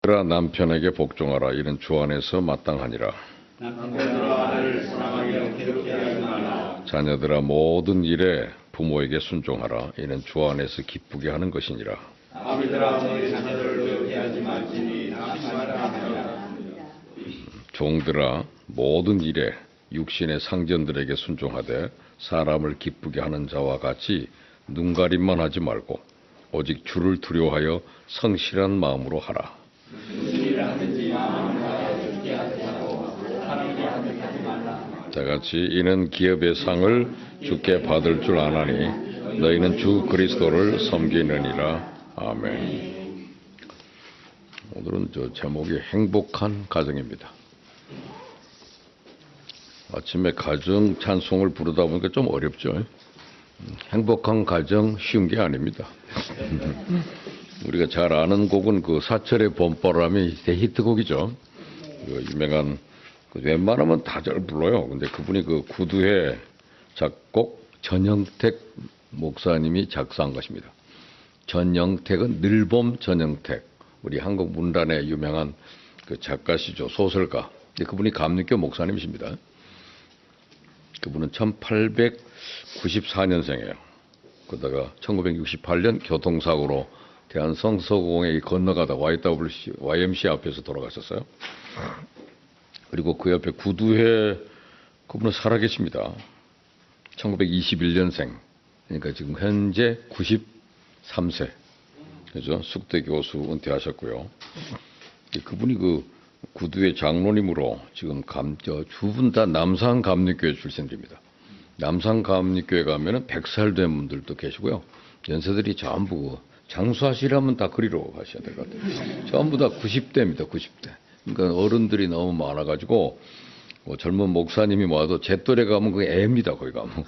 남편에게 복종하라. 이는 주 안에서 마땅하니라. 남편들아 아내를 사랑하여 괴롭게 하지 말라. 자녀들아 모든 일에 부모에게 순종하라. 이는 주 안에서 기쁘게 하는 것이니라. 아비들아 너희 자녀를 괴롭게 하지 말지니 낙심하라 하니라. 종들아 모든 일에 육신의 상전들에게 순종하되 사람을 기쁘게 하는 자와 같이 눈가림만 하지 말고 오직 주를 두려워하여 성실한 마음으로 하라. 무슨 일을 하든지 마음을 다하여 주께 하고 사람에게 하지 말라. 다같이 이는 기업의 상을 주께 받을 줄 아나니 너희는 주 그리스도를 섬기느니라. 아멘. 오늘은 제목이 행복한 가정입니다. 아침에 가정 찬송을 부르다 보니까 좀 어렵죠. 행복한 가정 쉬운 게 아닙니다. 우리가 잘 아는 곡은 그 사철의 봄바람이 대히트곡이죠. 그 유명한 웬만하면 다 잘 불러요. 근데 그분이 그 구두회 작곡 전영택 목사님이 작사한 것입니다. 전영택은 늘봄 전영택, 우리 한국 문단의 유명한 그 작가시죠. 소설가. 근데 그분이 감리교 목사님이십니다. 그분은 1894년생이에요. 그러다가 1968년 교통사고로 대한성서공에 건너가다 YMCA 앞에서 돌아가셨어요. 그리고 그 옆에 구두회 그분은 살아계십니다. 1921년생. 그러니까 지금 현재 93세. 그죠? 숙대 교수 은퇴하셨고요. 그분이 그 구두회 장로님으로 지금 두 분 다 남산감리교회 출신들입니다. 남산감리교회 가면은 100살 된 분들도 계시고요. 연세들이 전부 장수하시려면 다 그리로 가셔야 될 것 같아요. 전부 다 90대입니다. 90대. 그러니까 어른들이 너무 많아가지고 젊은 목사님이 와도 제 또래 가면 그게 애입니다. 거기 가면.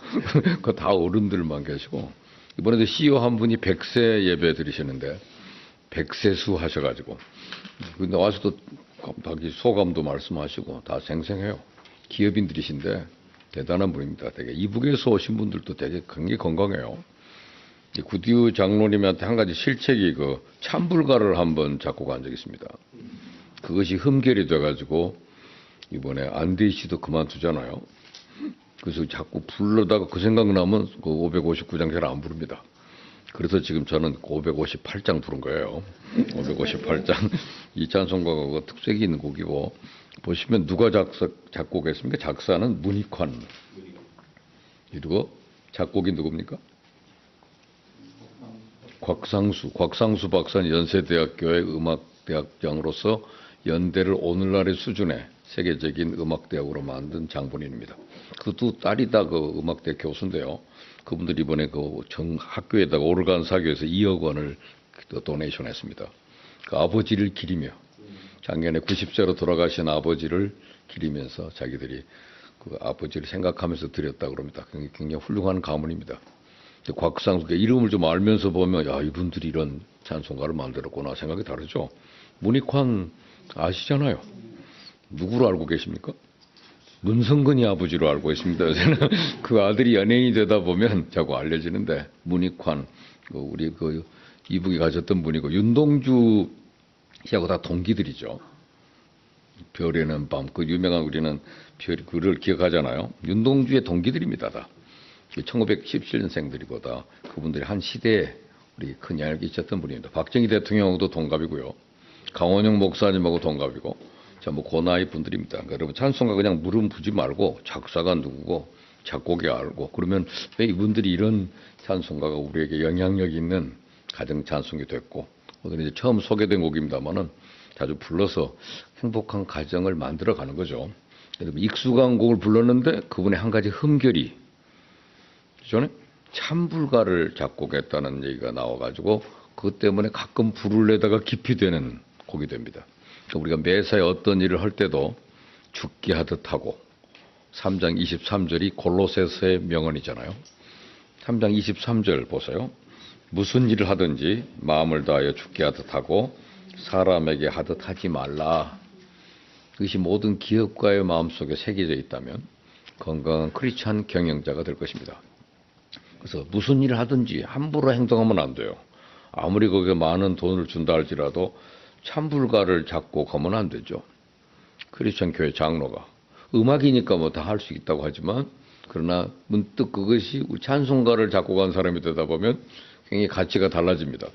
그 다 어른들만 계시고 이번에도 CEO 한 분이 100세 예배 드리시는데 100세수 하셔가지고 근데 와서도 자기 소감도 말씀하시고 다 생생해요. 기업인들이신데 대단한 분입니다. 되게 이북에서 오신 분들도 되게 굉장히 건강해요. 구두 장로님한테 한 가지 실책이 그 찬불가를 한번 작곡한 적이 있습니다. 그것이 흠결이 돼가지고 이번에 안대희 씨도 그만두잖아요. 그래서 자꾸 부르다가 그 생각나면 그 559장 잘 안 부릅니다. 그래서 지금 저는 558장 부른 거예요. 558장. 이 찬송가가 특색이 있는 곡이고 보시면 누가 작곡했습니까? 작사는 문익환. 그리고 작곡이 누굽니까? 곽상수 박사는 연세대학교의 음악대학장으로서 연대를 오늘날의 수준의 세계적인 음악대학으로 만든 장본인입니다. 그것도 딸이 다 그 음악대 교수인데요. 그분들이 이번에 그 학교에다가 오르간 사교에서 2억 원을 도네이션 했습니다. 그 아버지를 기리며 작년에 90세로 돌아가신 아버지를 기리면서 자기들이 그 아버지를 생각하면서 드렸다 그럽니다. 굉장히 훌륭한 가문입니다. 곽상수 이름을 좀 알면서 보면 야 이분들이 이런 찬송가를 만들었구나 생각이 다르죠. 문익환 아시잖아요. 누구로 알고 계십니까? 문성근이 아버지로 알고 있습니다. 요새는 그 아들이 연예인이 되다 보면 자꾸 알려지는데 문익환 우리 그 이북에 가셨던 분이고 윤동주 씨하고 다 동기들이죠. 별에는 밤 그 유명한 우리는 그를 기억하잖아요. 윤동주의 동기들입니다. 다 1917년생들이고 다 그분들이 한 시대에 우리 큰 영향을 끼쳤던 분입니다. 박정희 대통령하고도 동갑이고요. 강원영 목사님하고 동갑이고 전부 그 나이 분들입니다. 그러니까 여러분 찬송가 그냥 물음 부지 말고 작사가 누구고 작곡이 알고 그러면 왜 이분들이 이런 찬송가가 우리에게 영향력 있는 가정 찬송이 됐고 오늘 이제 처음 소개된 곡입니다만은 자주 불러서 행복한 가정을 만들어가는 거죠. 여러분 익숙한 곡을 불렀는데 그분의 한 가지 흠결이 전에 찬불가를 작곡했다는 얘기가 나와가지고 그것 때문에 가끔 부르려다가 깊이 되는 곡이 됩니다. 우리가 매사에 어떤 일을 할 때도 죽게 하듯 하고 3장 23절이 골로새서의 명언이잖아요. 3장 23절 보세요. 무슨 일을 하든지 마음을 다하여 죽게 하듯 하고 사람에게 하듯 하지 말라. 그것이 모든 기업가의 마음속에 새겨져 있다면 건강한 크리스찬 경영자가 될 것입니다. 그래서 무슨 일을 하든지 함부로 행동하면 안 돼요. 아무리 거기에 많은 돈을 준다 할지라도 찬불가를 잡고 가면 안 되죠. 크리스천 교회 장로가. 음악이니까 뭐 다 할 수 있다고 하지만 그러나 문득 그것이 찬송가를 잡고 간 사람이 되다 보면 굉장히 가치가 달라집니다.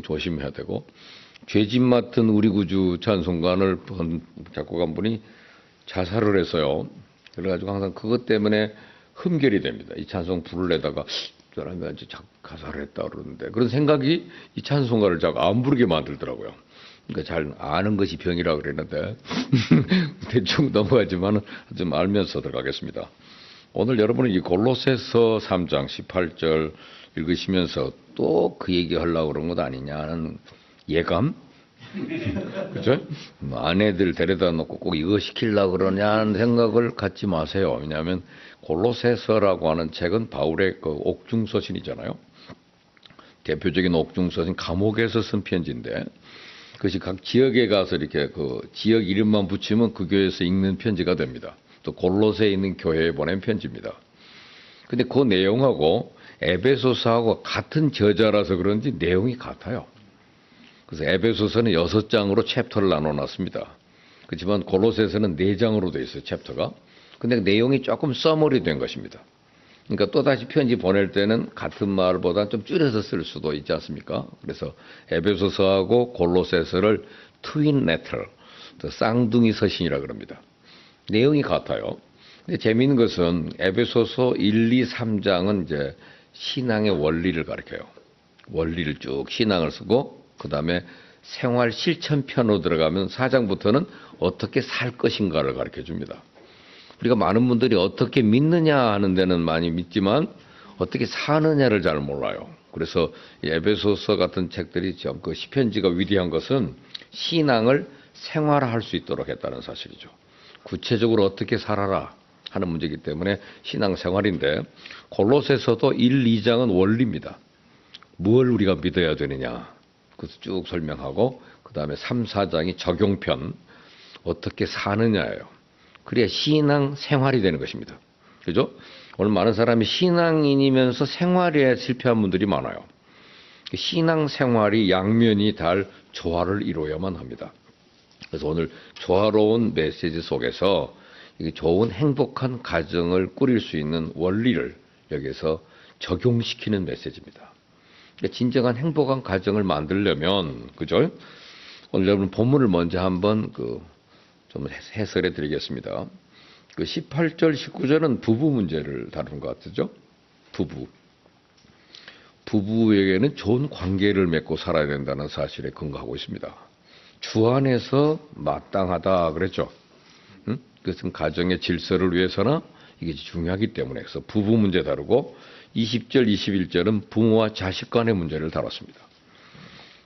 조심해야 되고 죄짐 맡은 우리 구주 찬송가를 잡고 간 분이 자살을 했어요. 그래가지고 항상 그것 때문에 흠결이 됩니다. 이 찬송 부르려다가 이 사람이 아주 가사를 했다 그러는데 그런 생각이 이 찬송가를 자꾸 안 부르게 만들더라고요. 그러니까 잘 아는 것이 병이라고 그랬는데 대충 넘어가지만 좀 알면서 들어가겠습니다. 오늘 여러분은 이 골로새서 3장 18절 읽으시면서 또 그 얘기 하려고 그런 것 아니냐는 예감? 그죠? 아내들 데려다 놓고 꼭 이거 시키려고 그러냐는 생각을 갖지 마세요. 왜냐하면 골로새서라고 하는 책은 바울의 그 옥중서신이잖아요. 대표적인 옥중서신 감옥에서 쓴 편지인데 그것이 각 지역에 가서 이렇게 그 지역 이름만 붙이면 그 교회에서 읽는 편지가 됩니다. 또 골로새에 있는 교회에 보낸 편지입니다. 근데 그 내용하고 에베소서하고 같은 저자라서 그런지 내용이 같아요. 그래서 에베소서는 6장으로 챕터를 나눠놨습니다. 그렇지만 골로새서는 4장으로 되어 있어요, 챕터가. 근데 내용이 조금 써머리 된 것입니다. 그러니까 또다시 편지 보낼 때는 같은 말보다 좀 줄여서 쓸 수도 있지 않습니까? 그래서 에베소서하고 골로새서를 트윈 레터, 쌍둥이 서신이라 그럽니다. 내용이 같아요. 근데 재미있는 것은 에베소서 1, 2, 3장은 이제 신앙의 원리를 가르쳐요. 원리를 쭉 신앙을 쓰고 그 다음에 생활 실천편으로 들어가면 4장부터는 어떻게 살 것인가를 가르쳐 줍니다. 우리가 많은 분들이 어떻게 믿느냐 하는 데는 많이 믿지만 어떻게 사느냐를 잘 몰라요. 그래서 이 에베소서 같은 책들이 그 시편지가 위대한 것은 신앙을 생활화할 수 있도록 했다는 사실이죠. 구체적으로 어떻게 살아라 하는 문제이기 때문에 신앙생활인데 골로새서도 1, 2장은 원리입니다. 뭘 우리가 믿어야 되느냐 그것을 쭉 설명하고 그 다음에 3, 4장이 적용편 어떻게 사느냐예요. 그래야 신앙생활이 되는 것입니다. 그죠? 오늘 많은 사람이 신앙인이면서 생활에 실패한 분들이 많아요. 신앙생활이 양면이 달 조화를 이루어야만 합니다. 그래서 오늘 조화로운 메시지 속에서 좋은 행복한 가정을 꾸릴 수 있는 원리를 여기서 적용시키는 메시지입니다. 진정한 행복한 가정을 만들려면 그죠? 오늘 여러분 본문을 먼저 한번 좀 해설해 드리겠습니다. 그 18절, 19절은 부부 문제를 다룬 것 같죠? 부부에게는 좋은 관계를 맺고 살아야 된다는 사실에 근거하고 있습니다. 주 안에서 마땅하다 그랬죠. 그것은 가정의 질서를 위해서나 이게 중요하기 때문에 그래서 부부 문제 다루고 20절, 21절은 부모와 자식 간의 문제를 다뤘습니다.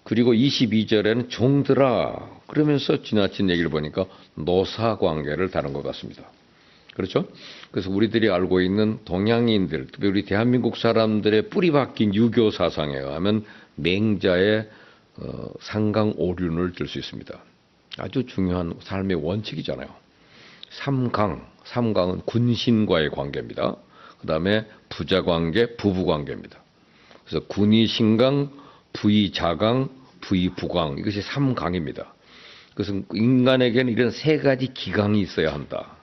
그리고 22절에는 종들아 그러면서 지나친 얘기를 보니까 노사 관계를 다룬 것 같습니다. 그렇죠? 그래서 우리들이 알고 있는 동양인들, 특히 우리 대한민국 사람들의 뿌리 박힌 유교 사상에 의하면 맹자의 상강오륜을 들 수 있습니다. 아주 중요한 삶의 원칙이잖아요. 삼강은 군신과의 관계입니다. 그 다음에 부자관계, 부부관계입니다. 그래서 군이 신강, 부이 자강, 부이 부강 이것이 3강입니다. 그것은 인간에게는 이런 3가지 기강이 있어야 한다.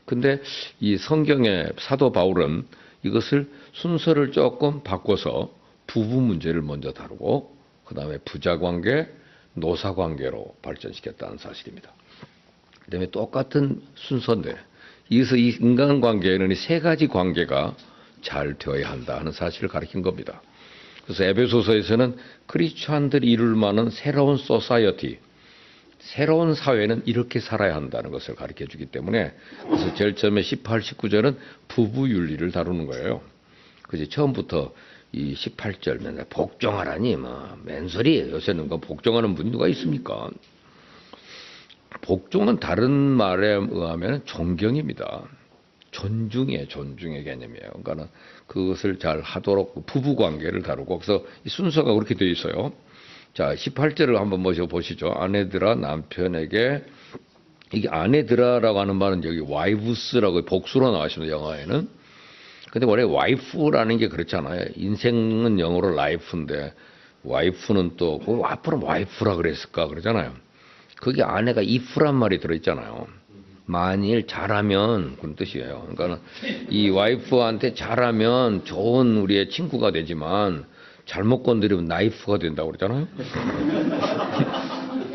근데 이 성경의 사도 바울은 이것을 순서를 조금 바꿔서 부부 문제를 먼저 다루고 그 다음에 부자관계, 노사관계로 발전시켰다는 사실입니다. 그 다음에 똑같은 순서인데 이것을 이 인간관계에는 이 3가지 관계가 잘 되어야 한다 하는 사실을 가리킨 겁니다. 그래서 에베소서에서는 크리스찬들이 이룰 만한 새로운 소사이어티, 새로운 사회는 이렇게 살아야 한다는 것을 가르쳐 주기 때문에 그래서 제일 처음에 18, 19절은 부부 윤리를 다루는 거예요. 그래서 처음부터 이 18절 맨날 복종하라니 뭐 맨소리 요새는 그 복종하는 분이 누가 있습니까? 복종은 다른 말에 의하면 존경입니다. 존중의 개념이에요. 그러니까 그것을 잘 하도록 부부 관계를 다루고 그래서 이 순서가 그렇게 되어 있어요. 자, 18절을 한번 보시죠. 아내들아 남편에게 이게 아내들아라고 하는 말은 여기 와이브스라고 복수로 나왔습니다. 영어에는. 근데 원래 와이프라는 게 그렇잖아요. 인생은 영어로 라이프인데 와이프는 또 앞으로 와이프라 그랬을까 그러잖아요. 거기 아내가 if란 말이 들어있잖아요. 만일 잘하면 그런 뜻이에요. 그러니까 이 와이프한테 잘하면 좋은 우리의 친구가 되지만 잘못 건드리면 나이프가 된다고 그러잖아요.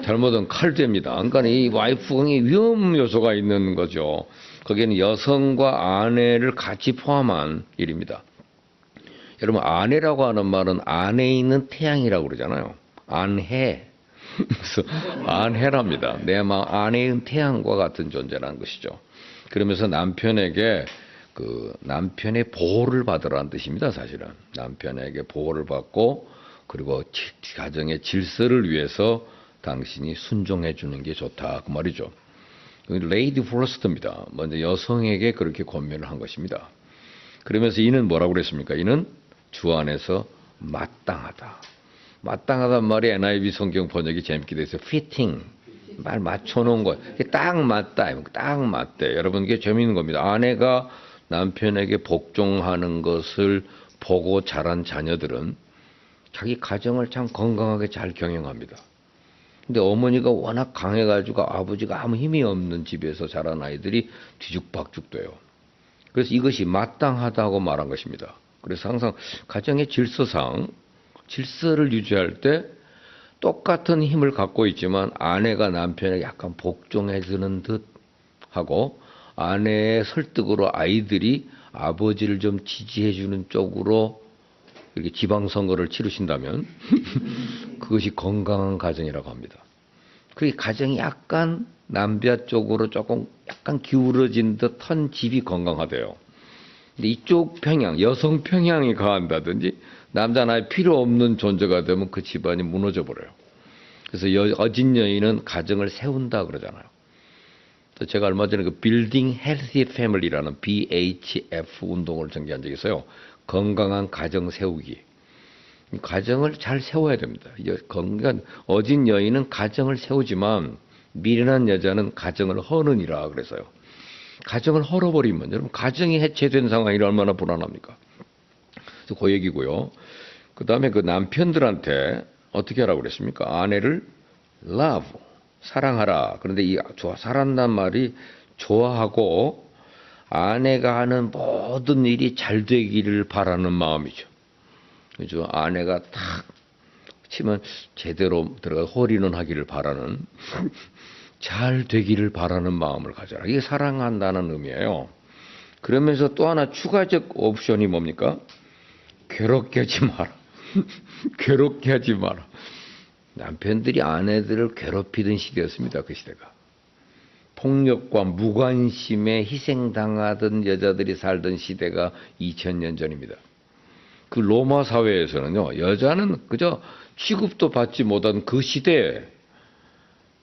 잘못은 칼됩니다. 그러니까 이 와이프가 위험 요소가 있는 거죠. 거기에는 여성과 아내를 같이 포함한 일입니다. 여러분 아내라고 하는 말은 안에 있는 태양이라고 그러잖아요. 안해. 그래서 안해랍니다. 내 마음 안에 있는 태양과 같은 존재라는 것이죠. 그러면서 남편에게 그 남편의 보호를 받으라는 뜻입니다. 사실은 남편에게 보호를 받고 그리고 가정의 질서를 위해서 당신이 순종해 주는 게 좋다 그 말이죠. 레이디 포러스트입니다. 먼저 여성에게 그렇게 권면을 한 것입니다. 그러면서 이는 뭐라고 그랬습니까? 이는 주 안에서 마땅하다. 마땅하단 말이 NIV 성경 번역이 재밌게 돼 있어요. fitting. 말 맞춰놓은 거. 딱 맞다. 딱 맞대. 여러분 이게 재미있는 겁니다. 아내가 남편에게 복종하는 것을 보고 자란 자녀들은 자기 가정을 참 건강하게 잘 경영합니다. 근데 어머니가 워낙 강해가지고 아버지가 아무 힘이 없는 집에서 자란 아이들이 뒤죽박죽 돼요. 그래서 이것이 마땅하다고 말한 것입니다. 그래서 항상 가정의 질서상 질서를 유지할 때 똑같은 힘을 갖고 있지만 아내가 남편에게 약간 복종해 주는 듯 하고 아내의 설득으로 아이들이 아버지를 좀 지지해 주는 쪽으로 이렇게 지방선거를 치르신다면 그것이 건강한 가정이라고 합니다. 그게 가정이 약간 남자 쪽으로 조금 약간 기울어진 듯한 집이 건강하대요. 근데 이쪽 평양, 여성 평양이 강한다든지 남자 나이 필요 없는 존재가 되면 그 집안이 무너져 버려요. 그래서 어진 여인은 가정을 세운다 그러잖아요. 제가 얼마 전에 그 Building Healthy Family라는 BHF 운동을 전개한 적이 있어요. 건강한 가정 세우기. 가정을 잘 세워야 됩니다. 건강 어진 여인은 가정을 세우지만 미련한 여자는 가정을 허느니라 그래서요. 가정을 헐어버리면 여러분 가정이 해체된 상황이 얼마나 불안합니까? 그래서 그 얘기고요. 그 다음에 그 남편들한테 어떻게 하라고 그랬습니까? 아내를 love, 사랑하라. 그런데 이 사랑한다는 말이 좋아하고 아내가 하는 모든 일이 잘 되기를 바라는 마음이죠. 그죠? 아내가 탁 치면 제대로 들어가 홀인원 하기를 바라는 잘 되기를 바라는 마음을 가져라. 이게 사랑한다는 의미예요. 그러면서 또 하나 추가적 옵션이 뭡니까? 괴롭게 하지 마라. 괴롭게 하지 마라. 남편들이 아내들을 괴롭히던 시대였습니다. 그 시대가. 폭력과 무관심에 희생당하던 여자들이 살던 시대가 2000년 전입니다. 그 로마 사회에서는요, 여자는 그저 취급도 받지 못한 그 시대에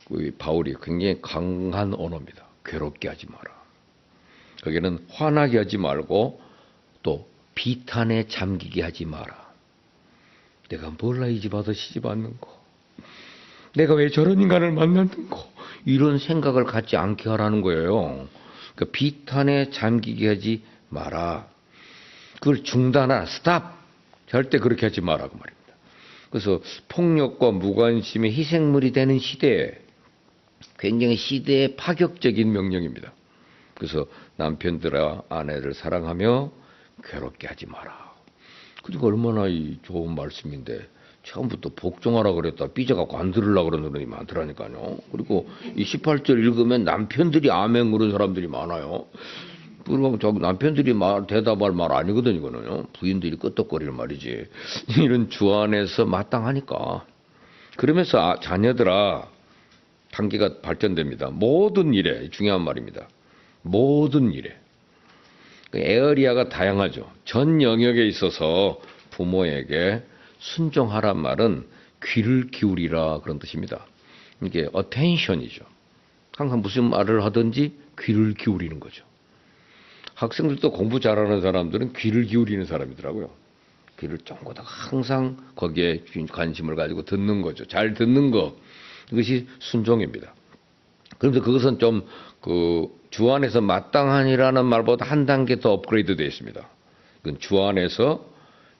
그 바울이 굉장히 강한 언어입니다. 괴롭게 하지 마라. 거기는 화나게 하지 말고 또 비탄에 잠기게 하지 마라. 내가 몰라 이 집 와서 시집 왔는 거. 내가 왜 저런 인간을 만났는 거. 이런 생각을 갖지 않게 하라는 거예요. 그러니까 비탄에 잠기게 하지 마라. 그걸 중단하라. 스탑. 절대 그렇게 하지 마라. 그 말입니다. 그래서 폭력과 무관심의 희생물이 되는 시대에 굉장히 시대의 파격적인 명령입니다. 그래서 남편들아 아내를 사랑하며 괴롭게 하지 마라. 그리고 얼마나 좋은 말씀인데 처음부터 복종하라 그랬다 삐져갖고 안 들으려고 그러는 사람이 많더라니까요. 그리고 이 18절 읽으면 남편들이 아멘 그런 사람들이 많아요. 그리고 남편들이 대답할 말 아니거든 이거는요. 부인들이 끄떡거리는 말이지. 이런 주 안에서 마땅하니까. 그러면서 자녀들아 단계가 발전됩니다. 모든 일에 중요한 말입니다. 모든 일에. 에어리아가 다양하죠. 전 영역에 있어서 부모에게 순종하란 말은 귀를 기울이라 그런 뜻입니다. 이게 attention이죠. 항상 무슨 말을 하든지 귀를 기울이는 거죠. 학생들도 공부 잘하는 사람들은 귀를 기울이는 사람이더라고요. 귀를 쫑긋하고 항상 거기에 관심을 가지고 듣는 거죠. 잘 듣는 거. 이것이 순종입니다. 그런데 그것은 좀 주 안에서 마땅하니라는 말보다 한 단계 더 업그레이드 되어 있습니다. 그건 주 안에서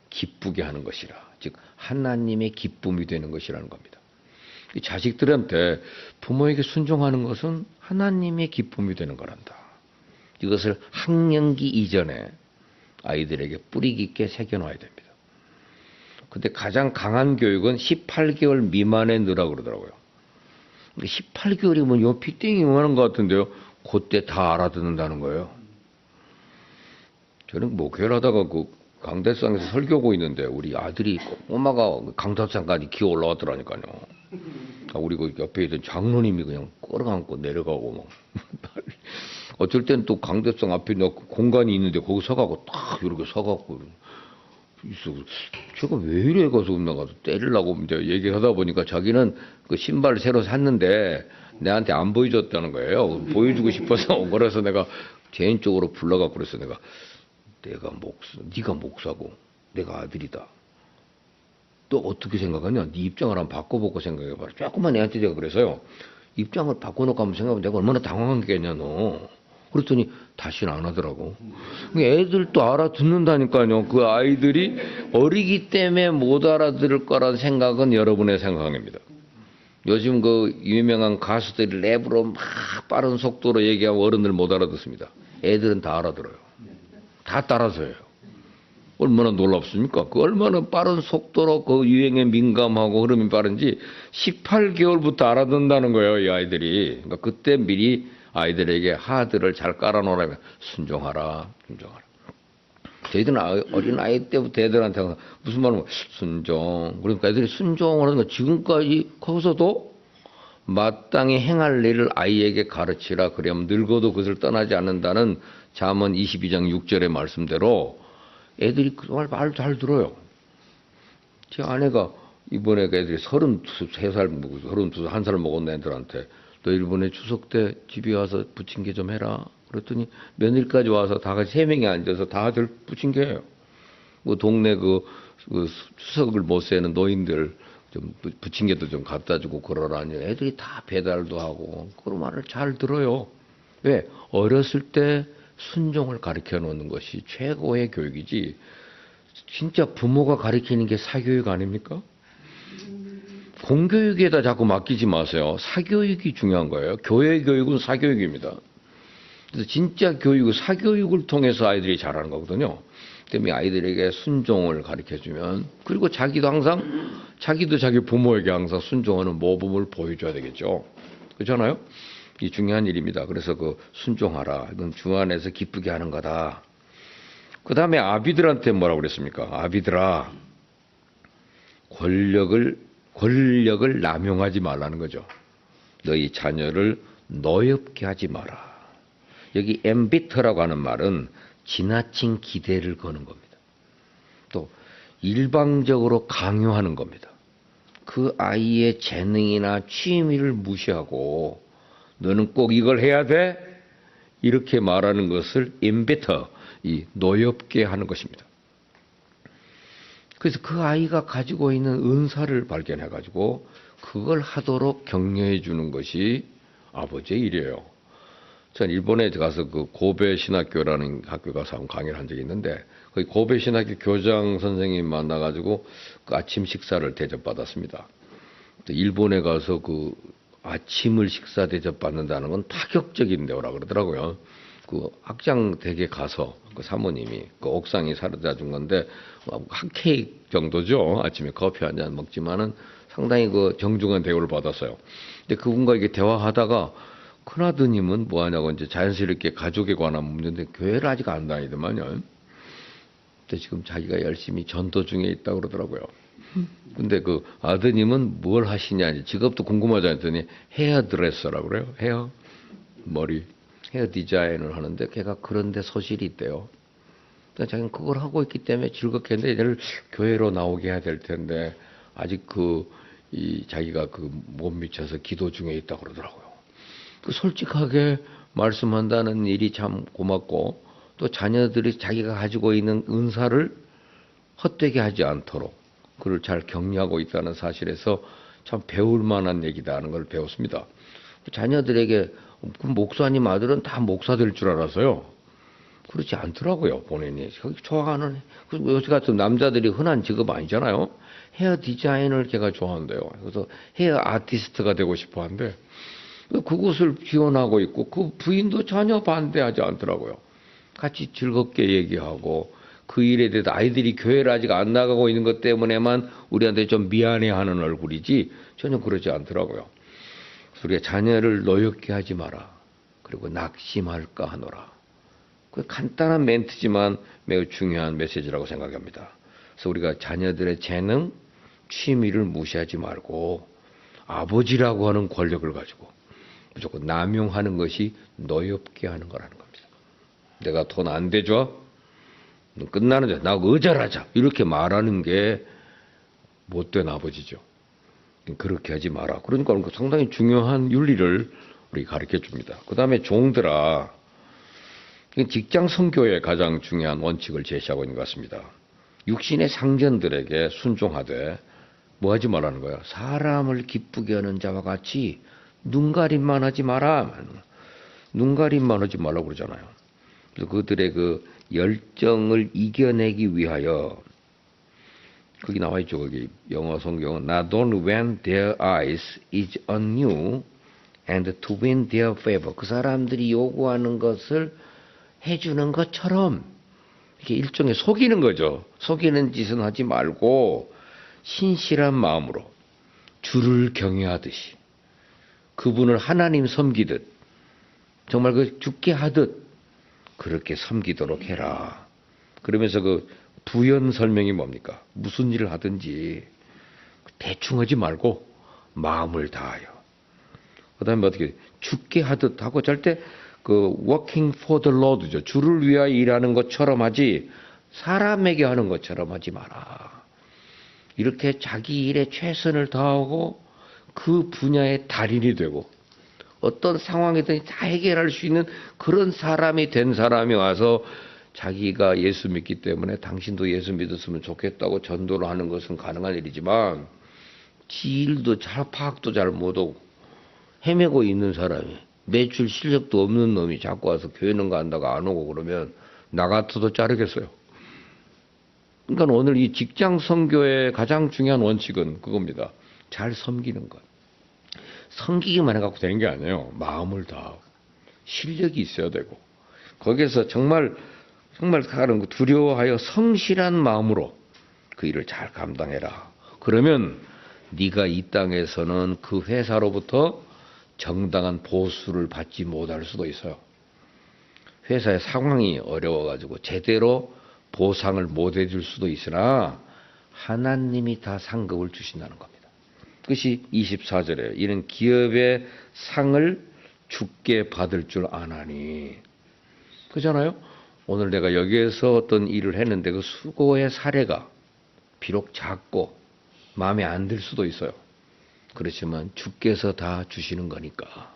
기쁘게 하는 것이라. 즉 하나님의 기쁨이 되는 것이라는 겁니다. 이 자식들한테 부모에게 순종하는 것은 하나님의 기쁨이 되는 거란다. 이것을 학령기 이전에 아이들에게 뿌리 깊게 새겨놔야 됩니다. 근데 가장 강한 교육은 18개월 미만에 넣으라고 그러더라고요. 18개월이면 요 피땡이 하는 것 같은데요. 그때 다 알아듣는다는 거예요. 저는 목회를 하다가 그 강대상에서 설교하고 있는데 우리 아들이 엄마가 강대상까지 기어 올라왔더라니까요. 우리 그 옆에 있던 장로님이 그냥 끌어안고 내려가고 막 어쩔 땐 또 강대상 앞에 공간이 있는데 거기 서가고 딱 이렇게 서갖고 있어. 제가 왜 이래 가서 나가서 때리려고 이제 얘기를 하다 보니까 자기는 그 신발을 새로 샀는데 내한테 안 보여줬다는 거예요. 보여주고 싶어서 그래서 내가 개인적으로 불러갖고 그래서 네가 목사고 내가 아들이다. 또 어떻게 생각하냐? 네 입장을 한번 바꿔보고 생각해봐라. 조금만 애한테 제가 그래서요. 입장을 바꿔놓고 한번 생각해보면 내가 얼마나 당황한 게냐 너. 그랬더니 다시는 안 하더라고. 애들도 알아듣는다니까요. 그 아이들이 어리기 때문에 못 알아들을 거라는 생각은 여러분의 생각입니다. 요즘 그 유명한 가수들이 랩으로 막 빠른 속도로 얘기하면 어른들 못 알아듣습니다. 애들은 다 알아들어요. 다 따라서 해요. 얼마나 놀랍습니까? 그 얼마나 빠른 속도로 그 유행에 민감하고 흐름이 빠른지 18개월부터 알아듣는다는 거예요, 이 아이들이. 그러니까 그때 미리 아이들에게 하드를 잘 깔아놓으라면 순종하라. 저희들은 어린 아이 때부터 애들한테 무슨 말을 순종. 그러니까 애들이 순종을 하는 거 지금까지 거기서도 마땅히 행할 일을 아이에게 가르치라. 그러면 늙어도 그것을 떠나지 않는다는 잠언 22장 6절의 말씀대로 애들이 정말 말 잘 들어요. 제 아내가 이번에 애들이 33살, 31살 먹은 애들한테 너 이번에 추석 때 집에 와서 부침개 좀 해라. 그랬더니 며느리까지 와서 다 같이 3명이 앉아서 다들 부침개예요. 뭐 동네 그 추석을 못 세는 노인들 좀 부침개도 좀 갖다 주고 그러라니 애들이 다 배달도 하고 그런 말을 잘 들어요. 왜? 어렸을 때 순종을 가르쳐 놓는 것이 최고의 교육이지 진짜 부모가 가르치는 게 사교육 아닙니까? 공교육에다 자꾸 맡기지 마세요. 사교육이 중요한 거예요. 교회 교육은 사교육입니다. 그래서 진짜 교육은 사교육을 통해서 아이들이 자라는 거거든요. 때문에 아이들에게 순종을 가르쳐주면 그리고 자기도 자기 부모에게 항상 순종하는 모범을 보여줘야 되겠죠. 그렇잖아요? 이 중요한 일입니다. 그래서 그 순종하라. 이건 주 안에서 기쁘게 하는 거다. 그 다음에 아비들한테 뭐라고 그랬습니까? 아비들아, 권력을 남용하지 말라는 거죠. 너희 자녀를 노엽게 하지 마라. 여기 엠비터라고 하는 말은 지나친 기대를 거는 겁니다. 또 일방적으로 강요하는 겁니다. 그 아이의 재능이나 취미를 무시하고 너는 꼭 이걸 해야 돼? 이렇게 말하는 것을 엠비터, 이 노엽게 하는 것입니다. 그래서 그 아이가 가지고 있는 은사를 발견해 가지고 그걸 하도록 격려해 주는 것이 아버지의 일이에요. 전 일본에 가서 그 고베 신학교라는 학교 가서 한번 강의를 한 적이 있는데 거기 고베 신학교 교장 선생님 만나 가지고 그 아침 식사를 대접받았습니다. 일본에 가서 그 아침을 식사 대접받는다는 건 파격적인 데오라 그러더라고요. 그 학장 댁에 가서 그 사모님이 그 옥상이 사려다 준 건데 한 케이크 정도죠. 아침에 커피 한 잔 먹지만은 상당히 그 정중한 대우를 받았어요. 근데 그분과 이게 대화하다가 큰아드님은 뭐 하냐고 이제 자연스럽게 가족에 관한 문제인데 교회를 아직 안 다니더만요. 근데 지금 자기가 열심히 전도 중에 있다고 그러더라고요. 근데 그 아드님은 뭘 하시냐, 직업도 궁금하지 않더니 헤어드레서라고 그래요. 머리. 헤어 디자인을 하는데 걔가 그런데 소질이 있대요. 그러니까 자기는 그걸 하고 있기 때문에 즐겁게 했는데 얘를 교회로 나오게 해야 될 텐데 아직 자기가 그 못 미쳐서 기도 중에 있다고 그러더라고요. 그 솔직하게 말씀한다는 일이 참 고맙고 또 자녀들이 자기가 가지고 있는 은사를 헛되게 하지 않도록 그를 잘 격려하고 있다는 사실에서 참 배울 만한 얘기다 하는 걸 배웠습니다. 자녀들에게 그 목사님 아들은 다 목사 될 줄 알았어요. 그렇지 않더라고요, 본인이. 좋아하는, 요새 같은 남자들이 흔한 직업 아니잖아요. 헤어 디자인을 걔가 좋아한대요. 그래서 헤어 아티스트가 되고 싶어 한대. 그것을 지원하고 있고, 그 부인도 전혀 반대하지 않더라고요. 같이 즐겁게 얘기하고, 그 일에 대해서 아이들이 교회를 아직 안 나가고 있는 것 때문에만 우리한테 좀 미안해하는 얼굴이지, 전혀 그러지 않더라고요. 그래서 우리가 자녀를 노엽게 하지 마라. 그리고 낙심할까 하노라. 그 간단한 멘트지만 매우 중요한 메시지라고 생각합니다. 그래서 우리가 자녀들의 재능, 취미를 무시하지 말고 아버지라고 하는 권력을 가지고 무조건 남용하는 것이 노엽게 하는 거라는 겁니다. 내가 돈 안 대줘? 끝나는 데 나하고 의절하자. 이렇게 말하는 게 못된 아버지죠. 그렇게 하지 마라. 그러니까 상당히 중요한 윤리를 우리 가르쳐 줍니다. 그 다음에 종들아, 직장 선교의 가장 중요한 원칙을 제시하고 있는 것 같습니다. 육신의 상전들에게 순종하되 뭐 하지 말라는 거야? 사람을 기쁘게 하는 자와 같이 눈가림만 하지 마라. 눈가림만 하지 말라고 그러잖아요. 그래서 그들의 그 열정을 이겨내기 위하여, 거기 나와 있죠. 거기 영어 성경은 not only when their eyes is on you and to win their favor. 그 사람들이 요구하는 것을 해주는 것처럼 이렇게 일종의 속이는 거죠. 속이는 짓은 하지 말고 신실한 마음으로 주를 경외하듯이 그분을 하나님 섬기듯 정말 그 죽게 하듯 그렇게 섬기도록 해라. 그러면서 그 부연 설명이 뭡니까? 무슨 일을 하든지 대충 하지 말고 마음을 다하여. 그 다음에 어떻게 죽게 하듯 하고 절대 그 working for the Lord죠. 주를 위하여 일하는 것처럼 하지 사람에게 하는 것처럼 하지 마라. 이렇게 자기 일에 최선을 다하고 그 분야의 달인이 되고 어떤 상황이든 다 해결할 수 있는 그런 사람이 된 사람이 와서 자기가 예수 믿기 때문에 당신도 예수 믿었으면 좋겠다고 전도를 하는 것은 가능한 일이지만 지 일도 잘 파악도 잘 못하고 헤매고 있는 사람이 매출 실력도 없는 놈이 자꾸 와서 교회는 간다고 안 오고 그러면 나 같아도 자르겠어요. 그러니까 오늘 이 직장 선교의 가장 중요한 원칙은 그겁니다. 잘 섬기는 것. 섬기기만 해갖고 되는 게 아니에요. 마음을 다하고 실력이 있어야 되고 거기에서 정말 다른 두려워하여 성실한 마음으로 그 일을 잘 감당해라. 그러면 네가 이 땅에서는 그 회사로부터 정당한 보수를 받지 못할 수도 있어요. 회사의 상황이 어려워가지고 제대로 보상을 못 해줄 수도 있으나 하나님이 다 상급을 주신다는 겁니다. 그것이 24절에 이는 기업의 상을 주께 받을 줄 아나니. 그렇잖아요? 오늘 내가 여기에서 어떤 일을 했는데 그 수고의 사례가 비록 작고 마음에 안 들 수도 있어요. 그렇지만 주께서 다 주시는 거니까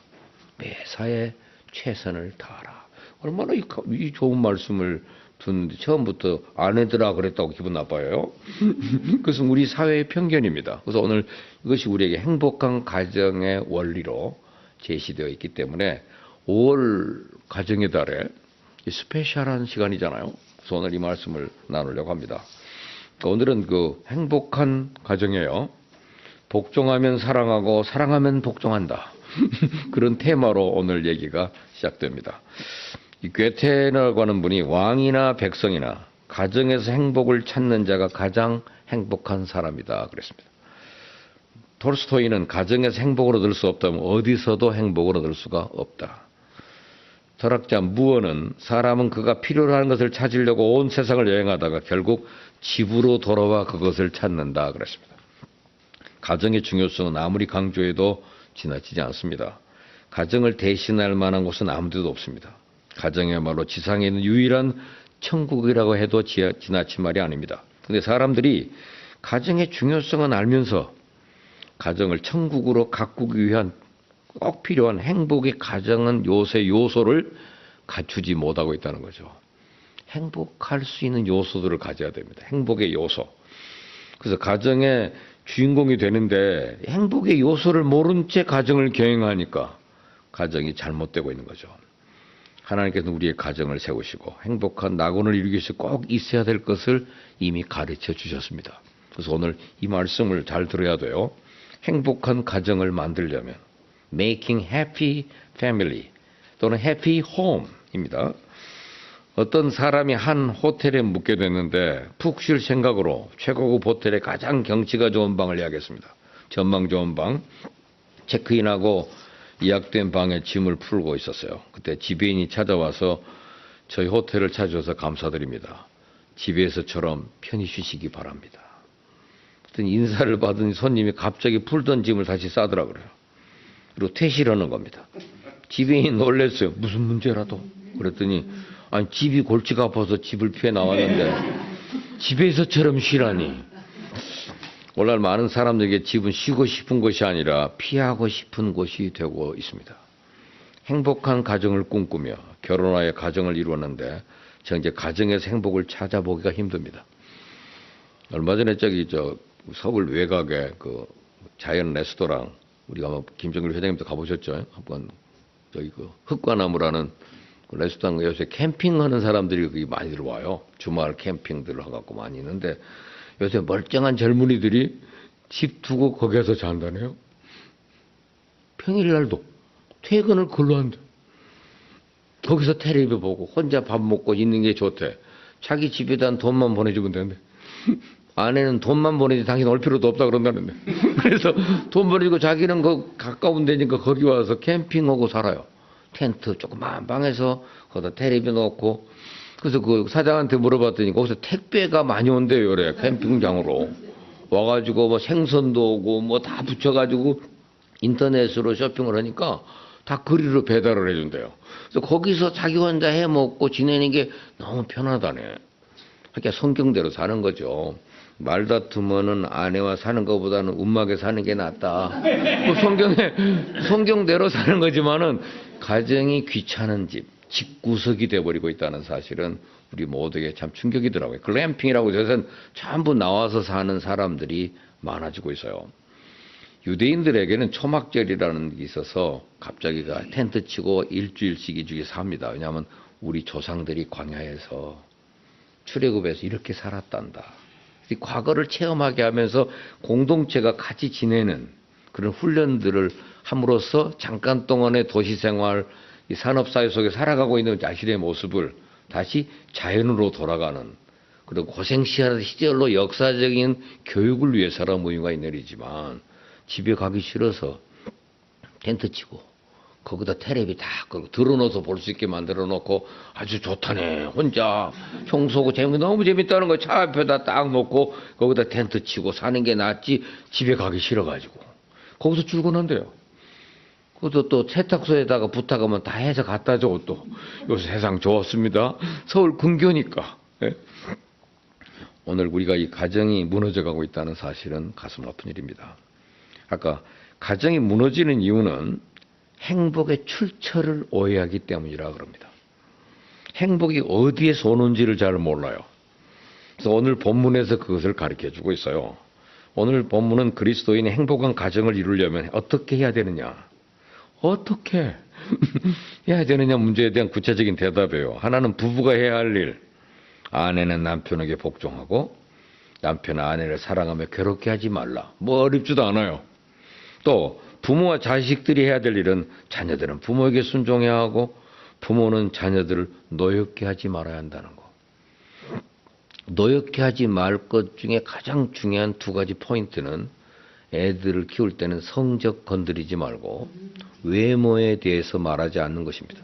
매사에 최선을 다하라. 얼마나 이 좋은 말씀을 듣는데 처음부터 아내들아 그랬다고 기분 나빠요. 그것은 우리 사회의 편견입니다. 그래서 오늘 이것이 우리에게 행복한 가정의 원리로 제시되어 있기 때문에 5월 가정의 달에 스페셜한 시간이잖아요. 그래서 오늘 이 말씀을 나누려고 합니다. 오늘은 그 행복한 가정이에요. 복종하면 사랑하고 사랑하면 복종한다. 그런 테마로 오늘 얘기가 시작됩니다. 이 괴테라고 하는 분이 왕이나 백성이나 가정에서 행복을 찾는 자가 가장 행복한 사람이다 그랬습니다. 톨스토이는 가정에서 행복을 얻을 수 없다면 어디서도 행복을 얻을 수가 없다. 철학자 무어는 사람은 그가 필요로 하는 것을 찾으려고 온 세상을 여행하다가 결국 집으로 돌아와 그것을 찾는다 그랬습니다. 가정의 중요성은 아무리 강조해도 지나치지 않습니다. 가정을 대신할 만한 곳은 아무 데도 없습니다. 가정이야말로 지상에 있는 유일한 천국이라고 해도 지나친 말이 아닙니다. 그런데 사람들이 가정의 중요성은 알면서 가정을 천국으로 가꾸기 위한 꼭 필요한 행복의 가정은 요소를 갖추지 못하고 있다는 거죠. 행복할 수 있는 요소들을 가져야 됩니다. 행복의 요소. 그래서 가정의 주인공이 되는데 행복의 요소를 모른 채 가정을 경영하니까 가정이 잘못되고 있는 거죠. 하나님께서는 우리의 가정을 세우시고 행복한 낙원을 이루기 위해서 꼭 있어야 될 것을 이미 가르쳐 주셨습니다. 그래서 오늘 이 말씀을 잘 들어야 돼요. 행복한 가정을 만들려면 making happy family 또는 happy home입니다. 어떤 사람이 한 호텔에 묵게 됐는데 푹 쉴 생각으로 최고급 호텔의 가장 경치가 좋은 방을 예약했습니다. 전망 좋은 방, 체크인하고 예약된 방에 짐을 풀고 있었어요. 그때 지배인이 찾아와서 저희 호텔을 찾아줘서 감사드립니다. 집에서처럼 편히 쉬시기 바랍니다. 그랬더니 인사를 받은 손님이 갑자기 풀던 짐을 다시 싸더라 그래요. 그리고 퇴실하는 겁니다. 지배인이 놀랐어요. 무슨 문제라도. 그랬더니 아니 집이 골치가 아파서 집을 피해 나왔는데 집에서처럼 쉬라니. 오늘날 많은 사람들에게 집은 쉬고 싶은 것이 아니라 피하고 싶은 곳이 되고 있습니다. 행복한 가정을 꿈꾸며 결혼하여 가정을 이루었는데 저는 이제 가정에서 행복을 찾아보기가 힘듭니다. 얼마 전에 서울 외곽에 그 자연 레스토랑 우리가 뭐 김정일 회장님도 가보셨죠? 한번 흑과나무라는 그 레스토랑 요새 캠핑하는 사람들이 거기 많이 들어와요. 주말 캠핑들을 하갖고 많이 있는데 요새 멀쩡한 젊은이들이 집 두고 거기에서 잔다네요. 평일날도 퇴근을 걸로 한대. 거기서 텔레비 보고 혼자 밥 먹고 있는 게 좋대. 자기 집에다 돈만 보내주면 되는데 아내는 돈만 보내지 당신 올 필요도 없다 그런다는데. 그래서 돈 보내주고 자기는 그 가까운 데니까 거기 와서 캠핑하고 살아요. 텐트 조그만 방에서 거기다 텔레비 놓고. 그래서 그 사장한테 물어봤더니 거기서 택배가 많이 온대요. 그래 캠핑장으로 와가지고 뭐 생선도 오고 뭐 다 붙여가지고 인터넷으로 쇼핑을 하니까 다 거리로 배달을 해준대요. 그래서 거기서 자기 혼자 해 먹고 지내는 게 너무 편하다네. 그러니까 성경대로 사는 거죠. 말다툼은 아내와 사는 것보다는 운막에 사는 게 낫다. 뭐 성경대로 사는 거지만은 가정이 귀찮은 집구석이 돼버리고 있다는 사실은 우리 모두에게 참 충격이더라고요. 글램핑이라고 해서 전부 나와서 사는 사람들이 많아지고 있어요. 유대인들에게는 초막절이라는 게 있어서 갑자기 텐트 치고 일주일씩 이주기 삽니다. 왜냐하면 우리 조상들이 광야에서 출애굽에서 이렇게 살았단다. 이 과거를 체험하게 하면서 공동체가 같이 지내는 그런 훈련들을 함으로써 잠깐 동안의 도시생활, 이 산업사회 속에 살아가고 있는 자신의 모습을 다시 자연으로 돌아가는 그리고 고생시하는 시절로 역사적인 교육을 위해서라는 의미가 있는 일이지만 집에 가기 싫어서 텐트 치고 거기다 텔레비 다 들어놓아서 볼 수 있게 만들어 놓고 아주 좋다네. 혼자 청소하고 재밌는 너무 재밌다는 거 차 앞에다 딱 놓고 거기다 텐트 치고 사는 게 낫지 집에 가기 싫어가지고 거기서 출근한대요. 그것도 또 세탁소에다가 부탁하면 다 해서 갖다 줘. 또 요새 세상 좋습니다. 서울 근교니까. 예? 오늘 우리가 이 가정이 무너져가고 있다는 사실은 가슴 아픈 일입니다. 아까 가정이 무너지는 이유는 행복의 출처를 오해하기 때문이라 그럽니다. 행복이 어디에서 오는지를 잘 몰라요. 그래서 오늘 본문에서 그것을 가르쳐주고 있어요. 오늘 본문은 그리스도인이 행복한 가정을 이루려면 어떻게 해야 되느냐, 어떻게 해야 되느냐 문제에 대한 구체적인 대답이에요. 하나는 부부가 해야 할 일, 아내는 남편에게 복종하고 남편은 아내를 사랑하며 괴롭게 하지 말라. 뭐 어렵지도 않아요. 또 부모와 자식들이 해야 될 일은 자녀들은 부모에게 순종해야 하고 부모는 자녀들을 노엽게 하지 말아야 한다는 거. 노엽게 하지 말 것 중에 가장 중요한 두 가지 포인트는 애들을 키울 때는 성적 건드리지 말고 외모에 대해서 말하지 않는 것입니다.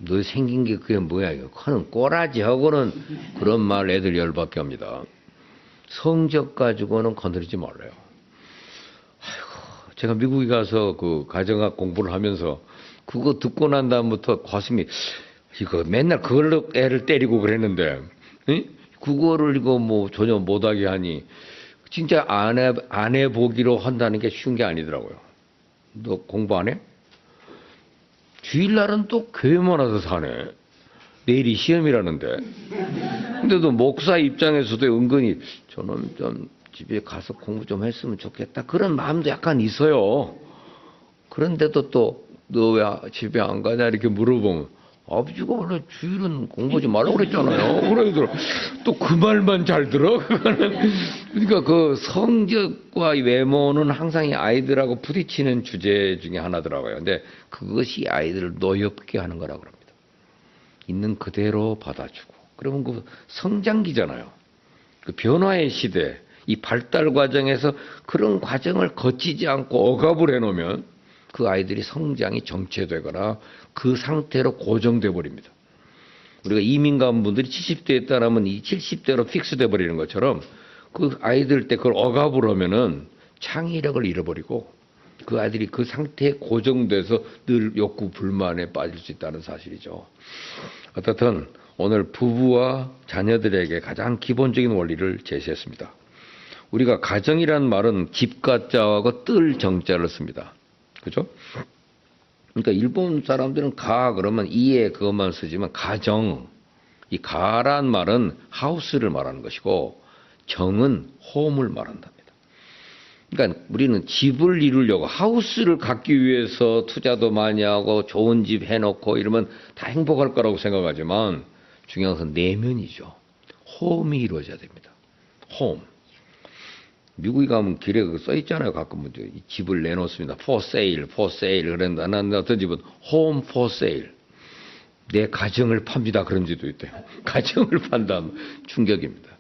너 생긴 게 그게 뭐야 이거 커는 꼬라지하고는 그런 말 애들 열받게 합니다. 성적 가지고는 건드리지 말아요. 아이고, 제가 미국에 가서 그 가정학 공부를 하면서 그거 듣고 난 다음부터 가슴이 이거 맨날 그걸로 애를 때리고 그랬는데 그거를 이거 뭐 전혀 못하게 하니 진짜 안 해보기로 한다는 게 쉬운 게 아니더라고요. 너 공부 안 해? 주일날은 또 교회만 와서 사네. 내일이 시험이라는데. 근데도 목사 입장에서도 은근히 저는 좀 집에 가서 공부 좀 했으면 좋겠다. 그런 마음도 약간 있어요. 그런데도 또 너 왜 집에 안 가냐 이렇게 물어보면 아버지가 원래 주일은 공부하지 말라고 그랬잖아요. 그래도 또 그 말만 잘 들어. 그거는 그러니까 그 성적과 외모는 항상 이 아이들하고 부딪히는 주제 중에 하나더라고요. 근데 그것이 아이들을 노엽게 하는 거라고 합니다. 있는 그대로 받아주고. 그러면 그 성장기잖아요. 그 변화의 시대, 이 발달 과정에서 그런 과정을 거치지 않고 억압을 해놓으면 그 아이들이 성장이 정체되거나 그 상태로 고정돼 버립니다. 우리가 이민 간 분들이 70대에 따르면 이 70대로 픽스돼 버리는 것처럼 그 아이들 때 그걸 억압을 하면은 창의력을 잃어버리고 그 아이들이 그 상태에 고정돼서 늘 욕구 불만에 빠질 수 있다는 사실이죠. 어떻든 오늘 부부와 자녀들에게 가장 기본적인 원리를 제시했습니다. 우리가 가정이란 말은 집가 자하고 뜰 정자를 씁니다. 그죠? 그러니까 일본 사람들은 가 그러면 이에 그것만 쓰지만 가정, 이 가란 말은 하우스를 말하는 것이고 정은 홈을 말한답니다. 그러니까 우리는 집을 이루려고 하우스를 갖기 위해서 투자도 많이 하고 좋은 집 해놓고 이러면 다 행복할 거라고 생각하지만 중요한 것은 내면이죠. 홈이 이루어져야 됩니다. 홈. 미국에 가면 길에 써 있잖아요. 가끔 이 집을 내놓습니다. for sale, for sale. 그런다. 난 어떤 집은 home for sale. 내 가정을 팝니다. 그런 집도 있대요. 가정을 판다면 충격입니다.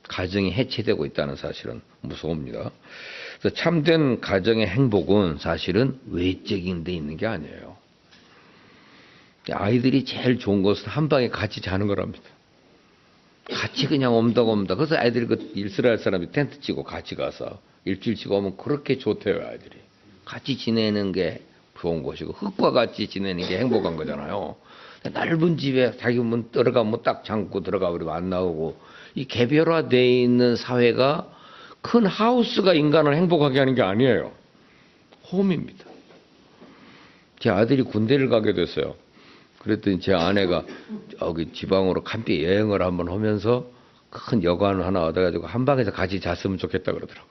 가정이 해체되고 있다는 사실은 무서웁니다. 그래서 참된 가정의 행복은 사실은 외적인 데 있는 게 아니에요. 아이들이 제일 좋은 것은 한 방에 같이 자는 거랍니다. 같이 그냥 옴덕옴덕. 그래서 아이들이 그 이스라엘 사람이 텐트 치고 같이 가서 일주일씩 오면 그렇게 좋대요, 아이들이. 같이 지내는 게 좋은 것이고, 흙과 같이 지내는 게 행복한 거잖아요. 넓은 집에 자기 문 들어가면 딱 잠고 들어가 버리면 안 나오고, 이 개별화되어 있는 사회가 큰 하우스가 인간을 행복하게 하는 게 아니에요. 홈입니다. 제 아들이 군대를 가게 됐어요. 그랬더니 제 아내가 여기 지방으로 간비 여행을 한번 하면서 큰 여관을 하나 얻어가지고 한 방에서 같이 잤으면 좋겠다 그러더라고요.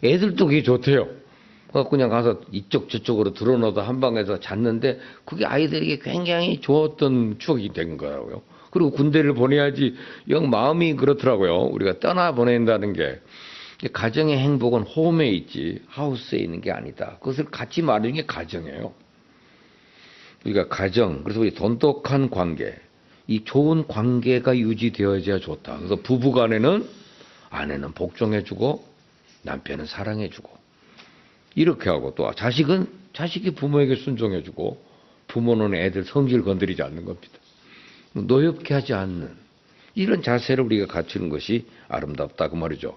애들도 그게 좋대요. 그냥 가서 이쪽 저쪽으로 드러넣어도 한 방에서 잤는데 그게 아이들에게 굉장히 좋았던 추억이 된 거라고요. 그리고 군대를 보내야지 영 마음이 그렇더라고요. 우리가 떠나 보낸다는 게. 가정의 행복은 홈에 있지 하우스에 있는 게 아니다. 그것을 같이 말하는 게 가정이에요. 우리가 가정, 그래서 우리 돈독한 관계, 이 좋은 관계가 유지되어져야 좋다. 그래서 부부 간에는 아내는 복종해주고 남편은 사랑해주고 이렇게 하고 또 자식은 자식이 부모에게 순종해주고 부모는 애들 성질 건드리지 않는 겁니다. 노엽게 하지 않는 이런 자세를 우리가 갖추는 것이 아름답다 그 말이죠.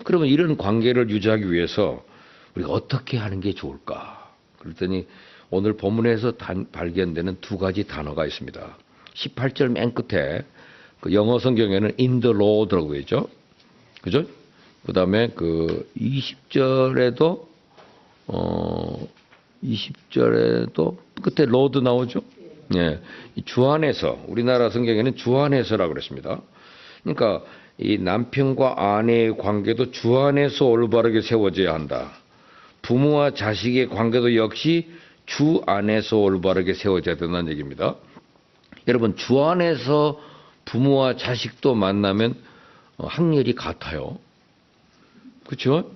그러면 이런 관계를 유지하기 위해서 우리가 어떻게 하는 게 좋을까? 그랬더니 오늘 본문에서 발견되는 두 가지 단어가 있습니다. 18절 맨 끝에 그 영어 성경에는 in the Lord라고 있죠. 그죠? 그 다음에 그 20절에도 끝에 Lord 나오죠. 예. 주 안에서 우리나라 성경에는 주 안에서라고 그랬습니다. 그러니까 이 남편과 아내의 관계도 주 안에서 올바르게 세워져야 한다. 부모와 자식의 관계도 역시 주 안에서 올바르게 세워져야 된다는 얘기입니다. 여러분 주 안에서 부모와 자식도 만나면 확률이 같아요. 그렇죠?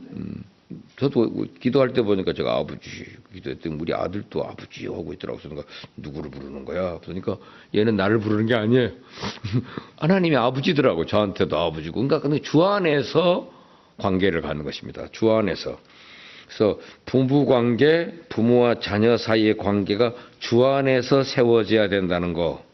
저도 기도할 때 보니까 제가 아버지 기도했더니 우리 아들도 아버지 하고 있더라고요. 그러니까 누구를 부르는 거야? 그러니까 얘는 나를 부르는 게 아니에요. 하나님이 아버지더라고. 저한테도 아버지고. 그러니까 근데 주 안에서 관계를 갖는 것입니다. 주 안에서. 그래서 부부 관계, 부모와 자녀 사이의 관계가 주 안에서 세워져야 된다는 거.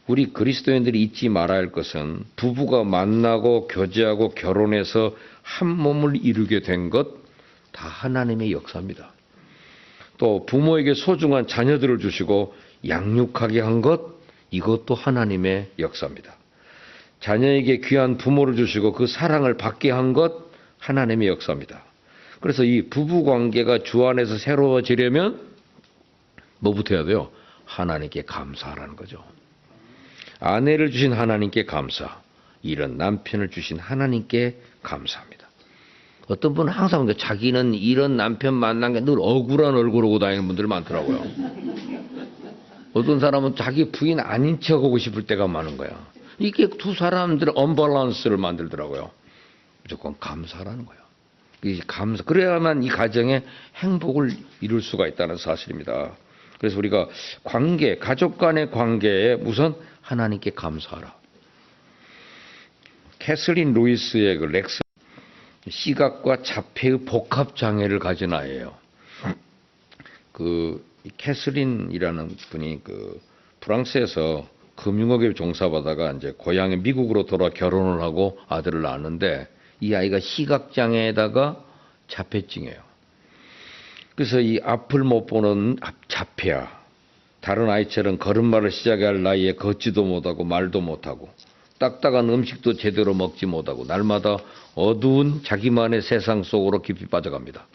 우리 그리스도인들이 잊지 말아야 할 것은 부부가 만나고 교제하고 결혼해서 한 몸을 이루게 된 것 다 하나님의 역사입니다. 또 부모에게 소중한 자녀들을 주시고 양육하게 한 것 이것도 하나님의 역사입니다. 자녀에게 귀한 부모를 주시고 그 사랑을 받게 한 것 하나님의 역사입니다. 그래서 이 부부 관계가 주 안에서 새로워지려면 뭐부터 해야 돼요? 하나님께 감사하라는 거죠. 아내를 주신 하나님께 감사, 이런 남편을 주신 하나님께 감사합니다. 어떤 분은 항상 자기는 이런 남편 만난 게 늘 억울한 얼굴 하고 다니는 분들 많더라고요. 어떤 사람은 자기 부인 아닌 척하고 싶을 때가 많은 거야. 이게 두 사람들의 언밸런스를 만들더라고요. 무조건 감사라는 거예요. 이 감사, 그래야만 이 가정의 행복을 이룰 수가 있다는 사실입니다. 그래서 우리가 관계, 가족 간의 관계에 우선 하나님께 감사하라. 캐슬린 루이스의 그 렉스, 시각과 자폐의 복합 장애를 가진 아이예요. 그 캐슬린이라는 분이 그 프랑스에서 금융업에 종사하다가 이제 고향에 미국으로 돌아 결혼을 하고 아들을 낳았는데 이 아이가 시각장애에다가 자폐증이에요. 그래서 이 앞을 못 보는 자폐야. 다른 아이처럼 걸음마를 시작할 나이에 걷지도 못하고 말도 못하고 딱딱한 음식도 제대로 먹지 못하고 날마다 어두운 자기만의 세상 속으로 깊이 빠져갑니다.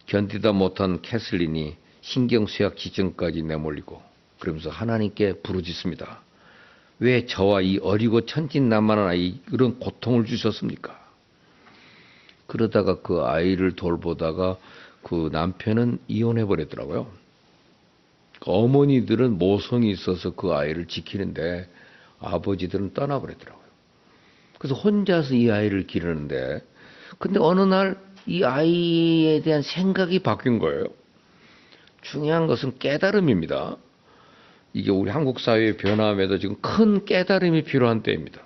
견디다 못한 캐슬린이 신경쇠약 지증까지 내몰리고 그러면서 하나님께 부르짖습니다. 왜 저와 이 어리고 천진난만한 아이 이런 고통을 주셨습니까? 그러다가 그 아이를 돌보다가 그 남편은 이혼해버렸더라고요. 어머니들은 모성이 있어서 그 아이를 지키는데 아버지들은 떠나버렸더라고요. 그래서 혼자서 이 아이를 기르는데 근데 어느 날 이 아이에 대한 생각이 바뀐 거예요. 중요한 것은 깨달음입니다. 이게 우리 한국 사회의 변화함에도 지금 큰 깨달음이 필요한 때입니다.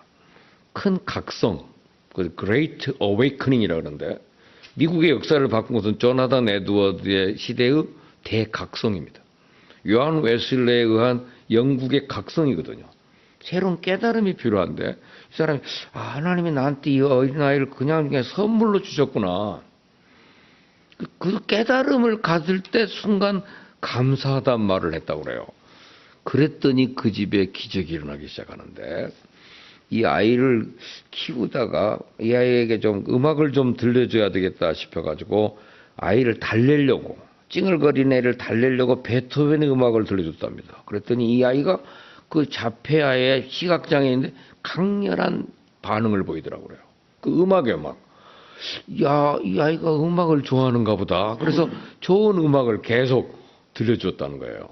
큰 각성, 그 Great Awakening이라고 그러는데 미국의 역사를 바꾼 것은 조나단 에드워드의 시대의 대각성입니다. 요한 웨슬레에 의한 영국의 각성이거든요. 새로운 깨달음이 필요한데 이 사람이 하나님이 나한테 이 어린아이를 그냥 선물로 주셨구나. 그 깨달음을 가질 때 순간 감사하다는 말을 했다고 그래요. 그랬더니 그 집에 기적이 일어나기 시작하는데 이 아이를 키우다가 이 아이에게 좀 음악을 좀 들려줘야 되겠다 싶어가지고 아이를 달래려고 찡얼거리는 애를 달래려고 베토벤의 음악을 들려줬답니다. 그랬더니 이 아이가 그 자폐아의 시각장애인데 강렬한 반응을 보이더라고요. 그 음악에 막 야, 이 아이가 음악을 좋아하는가 보다. 그래서 좋은 음악을 계속 들려줬다는 거예요.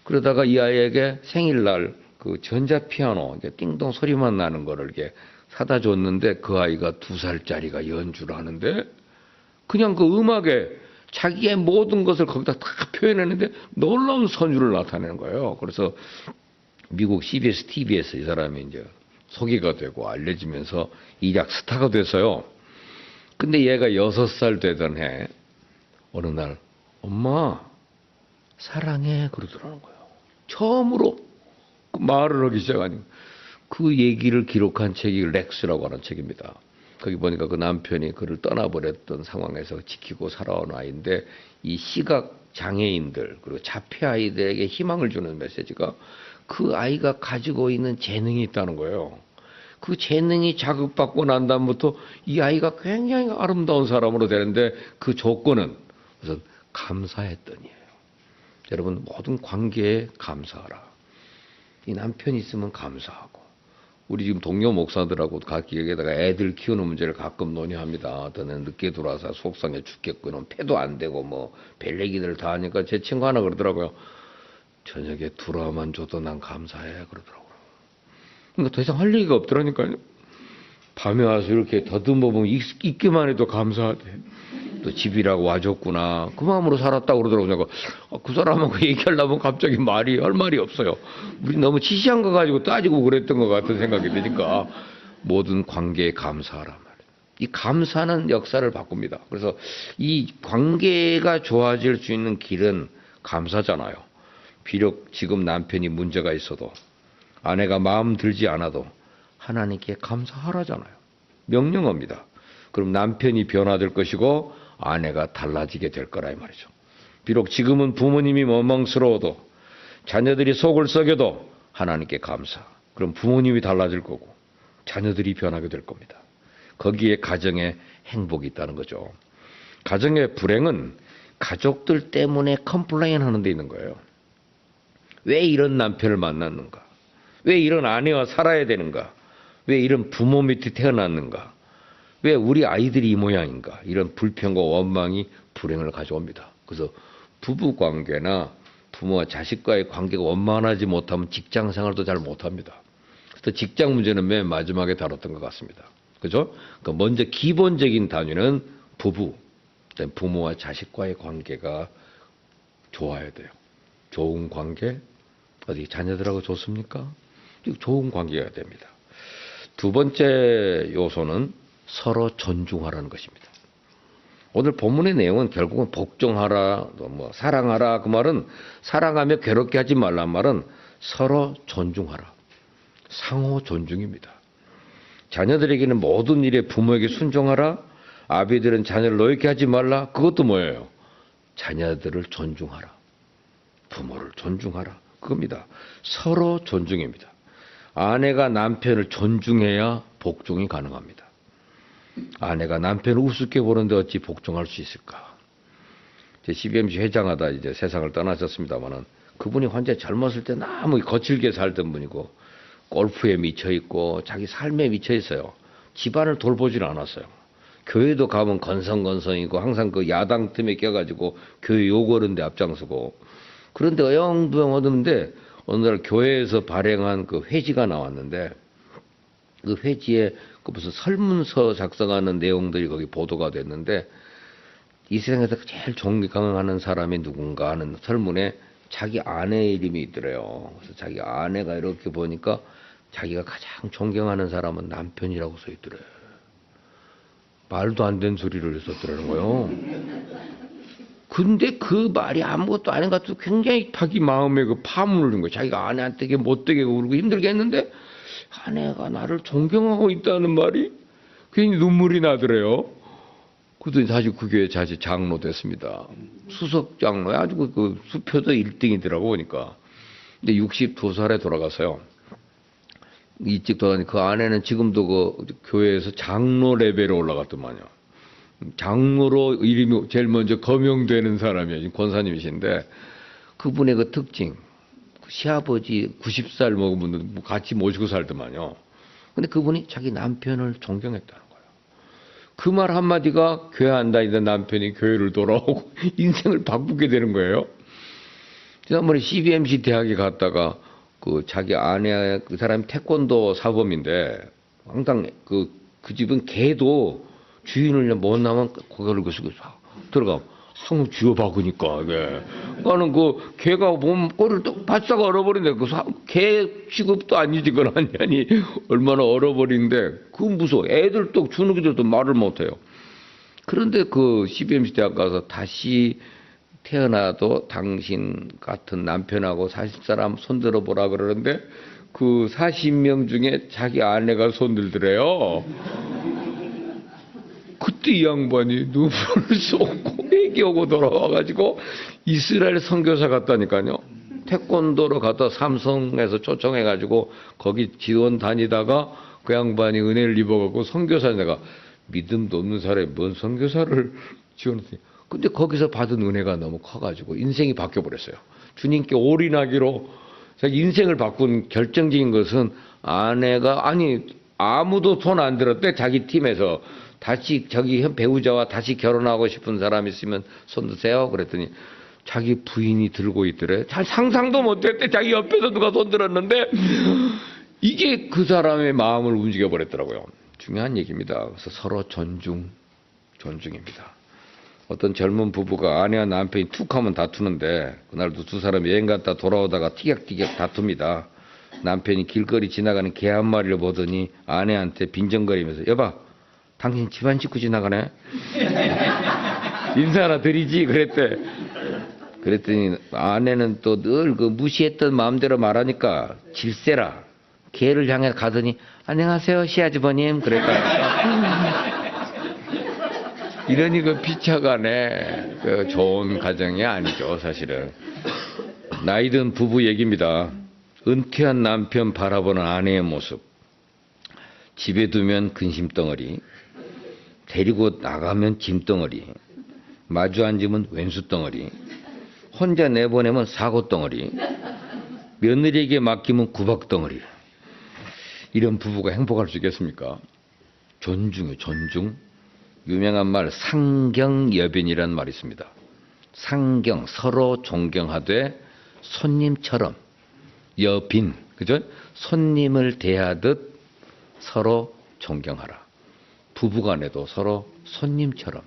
그러다가 이 아이에게 생일날 그 전자피아노, 이제 띵동 소리만 나는 거를 이렇게 사다 줬는데 그 아이가 2살짜리가 연주를 하는데 그냥 그 음악에 자기의 모든 것을 거기다 다 표현했는데 놀라운 선율을 나타내는 거예요. 그래서 미국 CBS TV에서 이 사람이 이제 소개가 되고 알려지면서 이약 스타가 됐어요. 근데 얘가 6살 되던 해 어느 날 엄마 사랑해 그러더라는 거예요. 처음으로 그 말을 하기 시작하니까 그 얘기를 기록한 책이 렉스라고 하는 책입니다. 거기 보니까 그 남편이 그를 떠나버렸던 상황에서 지키고 살아온 아이인데 이 시각 장애인들 그리고 자폐 아이들에게 희망을 주는 메시지가 그 아이가 가지고 있는 재능이 있다는 거예요. 그 재능이 자극받고 난 다음부터 이 아이가 굉장히 아름다운 사람으로 되는데 그 조건은 우선 감사했더니예요. 여러분 모든 관계에 감사하라. 이 남편이 있으면 감사하고 우리 지금 동료 목사들하고 각 기획에다가 애들 키우는 문제를 가끔 논의합니다. 너는 늦게 들어와서 속상해 죽겠구나. 패도 안 되고 뭐 별 얘기들 다 하니까 제 친구 하나 그러더라고요. 저녁에 들어와만 줘도 난 감사해 그러더라고요. 그러니까 더 이상 할 얘기가 없더라니까요. 밤에 와서 이렇게 더듬어 보면 있기만 해도 감사하대. 또 집이라고 와줬구나. 그 마음으로 살았다고 그러더라고요. 그 사람하고 얘기하려면 갑자기 할 말이 없어요. 우리 너무 치시한 거 가지고 따지고 그랬던 것 같은 생각이 드니까 모든 관계에 감사하라 말이에요. 이 감사는 역사를 바꿉니다. 그래서 이 관계가 좋아질 수 있는 길은 감사잖아요. 비록 지금 남편이 문제가 있어도 아내가 마음 들지 않아도 하나님께 감사하라잖아요. 명령어입니다. 그럼 남편이 변화될 것이고 아내가 달라지게 될 거라 이 말이죠. 비록 지금은 부모님이 원망스러워도 자녀들이 속을 썩여도 하나님께 감사. 그럼 부모님이 달라질 거고 자녀들이 변하게 될 겁니다. 거기에 가정에 행복이 있다는 거죠. 가정의 불행은 가족들 때문에 컴플레인 하는 데 있는 거예요. 왜 이런 남편을 만났는가? 왜 이런 아내와 살아야 되는가? 왜 이런 부모 밑에 태어났는가? 왜 우리 아이들이 이 모양인가? 이런 불평과 원망이 불행을 가져옵니다. 그래서 부부 관계나 부모와 자식과의 관계가 원만하지 못하면 직장 생활도 잘 못합니다. 그래서 직장 문제는 맨 마지막에 다뤘던 것 같습니다. 그죠? 그러니까 먼저 기본적인 단위는 부부, 부모와 자식과의 관계가 좋아야 돼요. 좋은 관계, 어디 자녀들하고 좋습니까? 좋은 관계가 됩니다. 두 번째 요소는 서로 존중하라는 것입니다. 오늘 본문의 내용은 결국은 복종하라, 뭐 사랑하라 그 말은 사랑하며 괴롭게 하지 말란 말은 서로 존중하라. 상호 존중입니다. 자녀들에게는 모든 일에 부모에게 순종하라. 아비들은 자녀를 노엽게 하지 말라. 그것도 뭐예요? 자녀들을 존중하라. 부모를 존중하라. 그겁니다. 서로 존중입니다. 아내가 남편을 존중해야 복종이 가능합니다. 아내가 남편을 우습게 보는데 어찌 복종할 수 있을까? 제 CBMC 회장하다 이제 세상을 떠나셨습니다만은 그분이 혼자 젊었을 때 너무 거칠게 살던 분이고 골프에 미쳐 있고 자기 삶에 미쳐 있어요. 집안을 돌보질 않았어요. 교회도 가면 건성건성이고 항상 그 야당 틈에 껴가지고 교회 요구하는 데 앞장서고 그런데 어영부영 하는데 어느 날 교회에서 발행한 그 회지가 나왔는데 그 회지에 그 무슨 설문서 작성하는 내용들이 거기 보도가 됐는데 이 세상에서 제일 존경하는 사람이 누군가 하는 설문에 자기 아내의 이름이 있더래요. 그래서 자기 아내가 이렇게 보니까 자기가 가장 존경하는 사람은 남편이라고 써 있더래요. 말도 안 되는 소리를 썼더라는 거예요. 근데 그 말이 아무것도 아닌 것 같아도 굉장히 자기 마음에 그 파문을 준 거예요. 자기가 아내한테 이게 못되게 울고 힘들게 했는데 아내가 나를 존경하고 있다는 말이 괜히 눈물이 나더래요. 그랬더니 다시 그 교회 다시 장로 됐습니다. 수석 장로에 아주 그 수표도 1등이더라고 보니까. 근데 62살에 돌아가서요. 일찍 돌아가니 그 아내는 지금도 그 교회에서 장로 레벨에 올라갔더만요. 장로로 이름이 제일 먼저 거명되는 사람이에요. 권사님이신데 그분의 그 특징, 시아버지 90살 먹은 분들 같이 모시고 살더만요. 근데 그분이 자기 남편을 존경했다는 거예요. 그 말 한마디가 교회 안 다니던 남편이 교회를 돌아오고 인생을 바꾸게 되는 거예요. 지난번에 CBMC 대학에 갔다가 그 자기 아내 그 사람이 태권도 사범인데 항상 그 집은 개도 주인을 못 나면 그거를 들어가 항상 쥐어박으니까 이게 그거는 그 개가 몸 꼬리를 또 바싹 얼어버린데 그 개 취급도 아니지 그건 아니 얼마나 얼어버린데 그 무서워. 애들 또 주는 애들도 말을 못해요. 그런데 그 CBMC 대학 가서 다시 태어나도 당신 같은 남편하고 40사람 손들어 보라 그러는데 그 40명 중에 자기 아내가 손들더래요. 그때 이 양반이 눈물을 쏟고 회개하고 돌아와가지고 이스라엘 선교사 갔다니까요. 태권도로 갔다 삼성에서 초청해가지고 거기 지원 다니다가 그 양반이 은혜를 입어갖고 선교사 내가 믿음도 없는 사람이 뭔 선교사를 지원했더니 근데 거기서 받은 은혜가 너무 커가지고 인생이 바뀌어버렸어요. 주님께 올인하기로 자기 인생을 바꾼 결정적인 것은 아내가 아니 아무도 손 안 들었대. 자기 팀에서 다시 저기 배우자와 다시 결혼하고 싶은 사람 있으면 손 드세요. 그랬더니 자기 부인이 들고 있더래. 잘 상상도 못했대. 자기 옆에서 누가 손 들었는데 이게 그 사람의 마음을 움직여버렸더라고요. 중요한 얘기입니다. 그래서 서로 존중입니다. 어떤 젊은 부부가 아내와 남편이 툭 하면 다투는데 그날도 두 사람이 여행 갔다 돌아오다가 티격태격 다툽니다. 남편이 길거리 지나가는 개 한 마리를 보더니 아내한테 빈정거리면서 여봐 당신 집안 식구 지나가네? 인사 하나 드리지? 그랬대. 그랬더니 아내는 또 늘 그 무시했던 마음대로 말하니까 질세라. 개를 향해 가더니 안녕하세요 시아주버님 그랬다. 이러니 그 피차간에 그 좋은 가정이 아니죠 사실은. 나이든 부부 얘기입니다. 은퇴한 남편 바라보는 아내의 모습. 집에 두면 근심덩어리, 데리고 나가면 짐덩어리, 마주 앉으면 왼수덩어리, 혼자 내보내면 사고덩어리, 며느리에게 맡기면 구박덩어리. 이런 부부가 행복할 수 있겠습니까? 존중이요, 존중. 유명한 말 상경여빈이라는 말이 있습니다. 상경, 서로 존경하되 손님처럼, 여빈, 그죠? 손님을 대하듯 서로 존경하라. 부부간에도 서로 손님처럼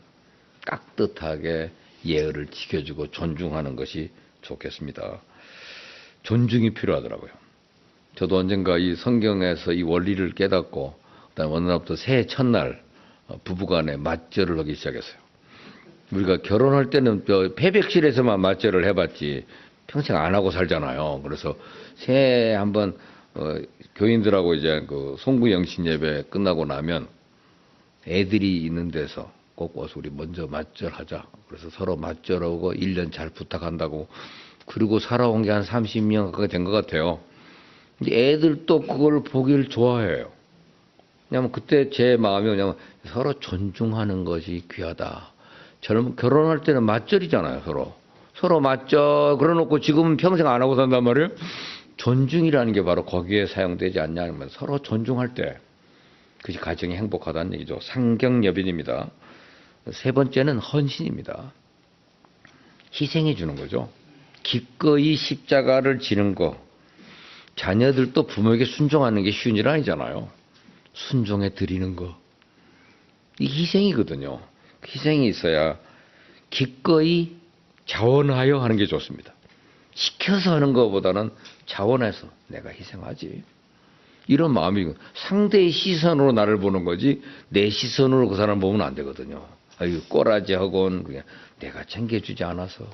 깍듯하게 예의를 지켜주고 존중하는 것이 좋겠습니다. 존중이 필요하더라고요. 저도 언젠가 이 성경에서 이 원리를 깨닫고 그다음 어느 날부터 새해 첫날 부부간에 맞절을 하기 시작했어요. 우리가 결혼할 때는 패백실에서만 맞절을 해봤지 평생 안 하고 살잖아요. 그래서 새해 한번 교인들하고 이제 그 송구영신 예배 끝나고 나면 애들이 있는 데서 꼭 와서 우리 먼저 맞절하자. 그래서 서로 맞절하고 1년 잘 부탁한다고. 그리고 살아온 게 한 30년 가까이 된 것 같아요. 근데 애들도 그걸 보길 좋아해요. 왜냐면 그때 제 마음이 뭐냐면 서로 존중하는 것이 귀하다. 결혼할 때는 맞절이잖아요, 서로. 서로 맞절, 그러놓고 지금은 평생 안 하고 산단 말이에요. 존중이라는 게 바로 거기에 사용되지 않냐면 서로 존중할 때 그것이 가정이 행복하다는 얘기죠. 상경여빈입니다. 세 번째는 헌신입니다. 희생해 주는 거죠. 기꺼이 십자가를 지는 거. 자녀들도 부모에게 순종하는 게 쉬운 일 아니잖아요. 순종해 드리는 거. 이 희생이거든요. 희생이 있어야 기꺼이 자원하여 하는 게 좋습니다. 시켜서 하는 것보다는 자원해서 내가 희생하지. 이런 마음이 상대의 시선으로 나를 보는 거지 내 시선으로 그 사람 보면 안 되거든요. 아유 꼬라지하고는 그냥 내가 챙겨주지 않아서.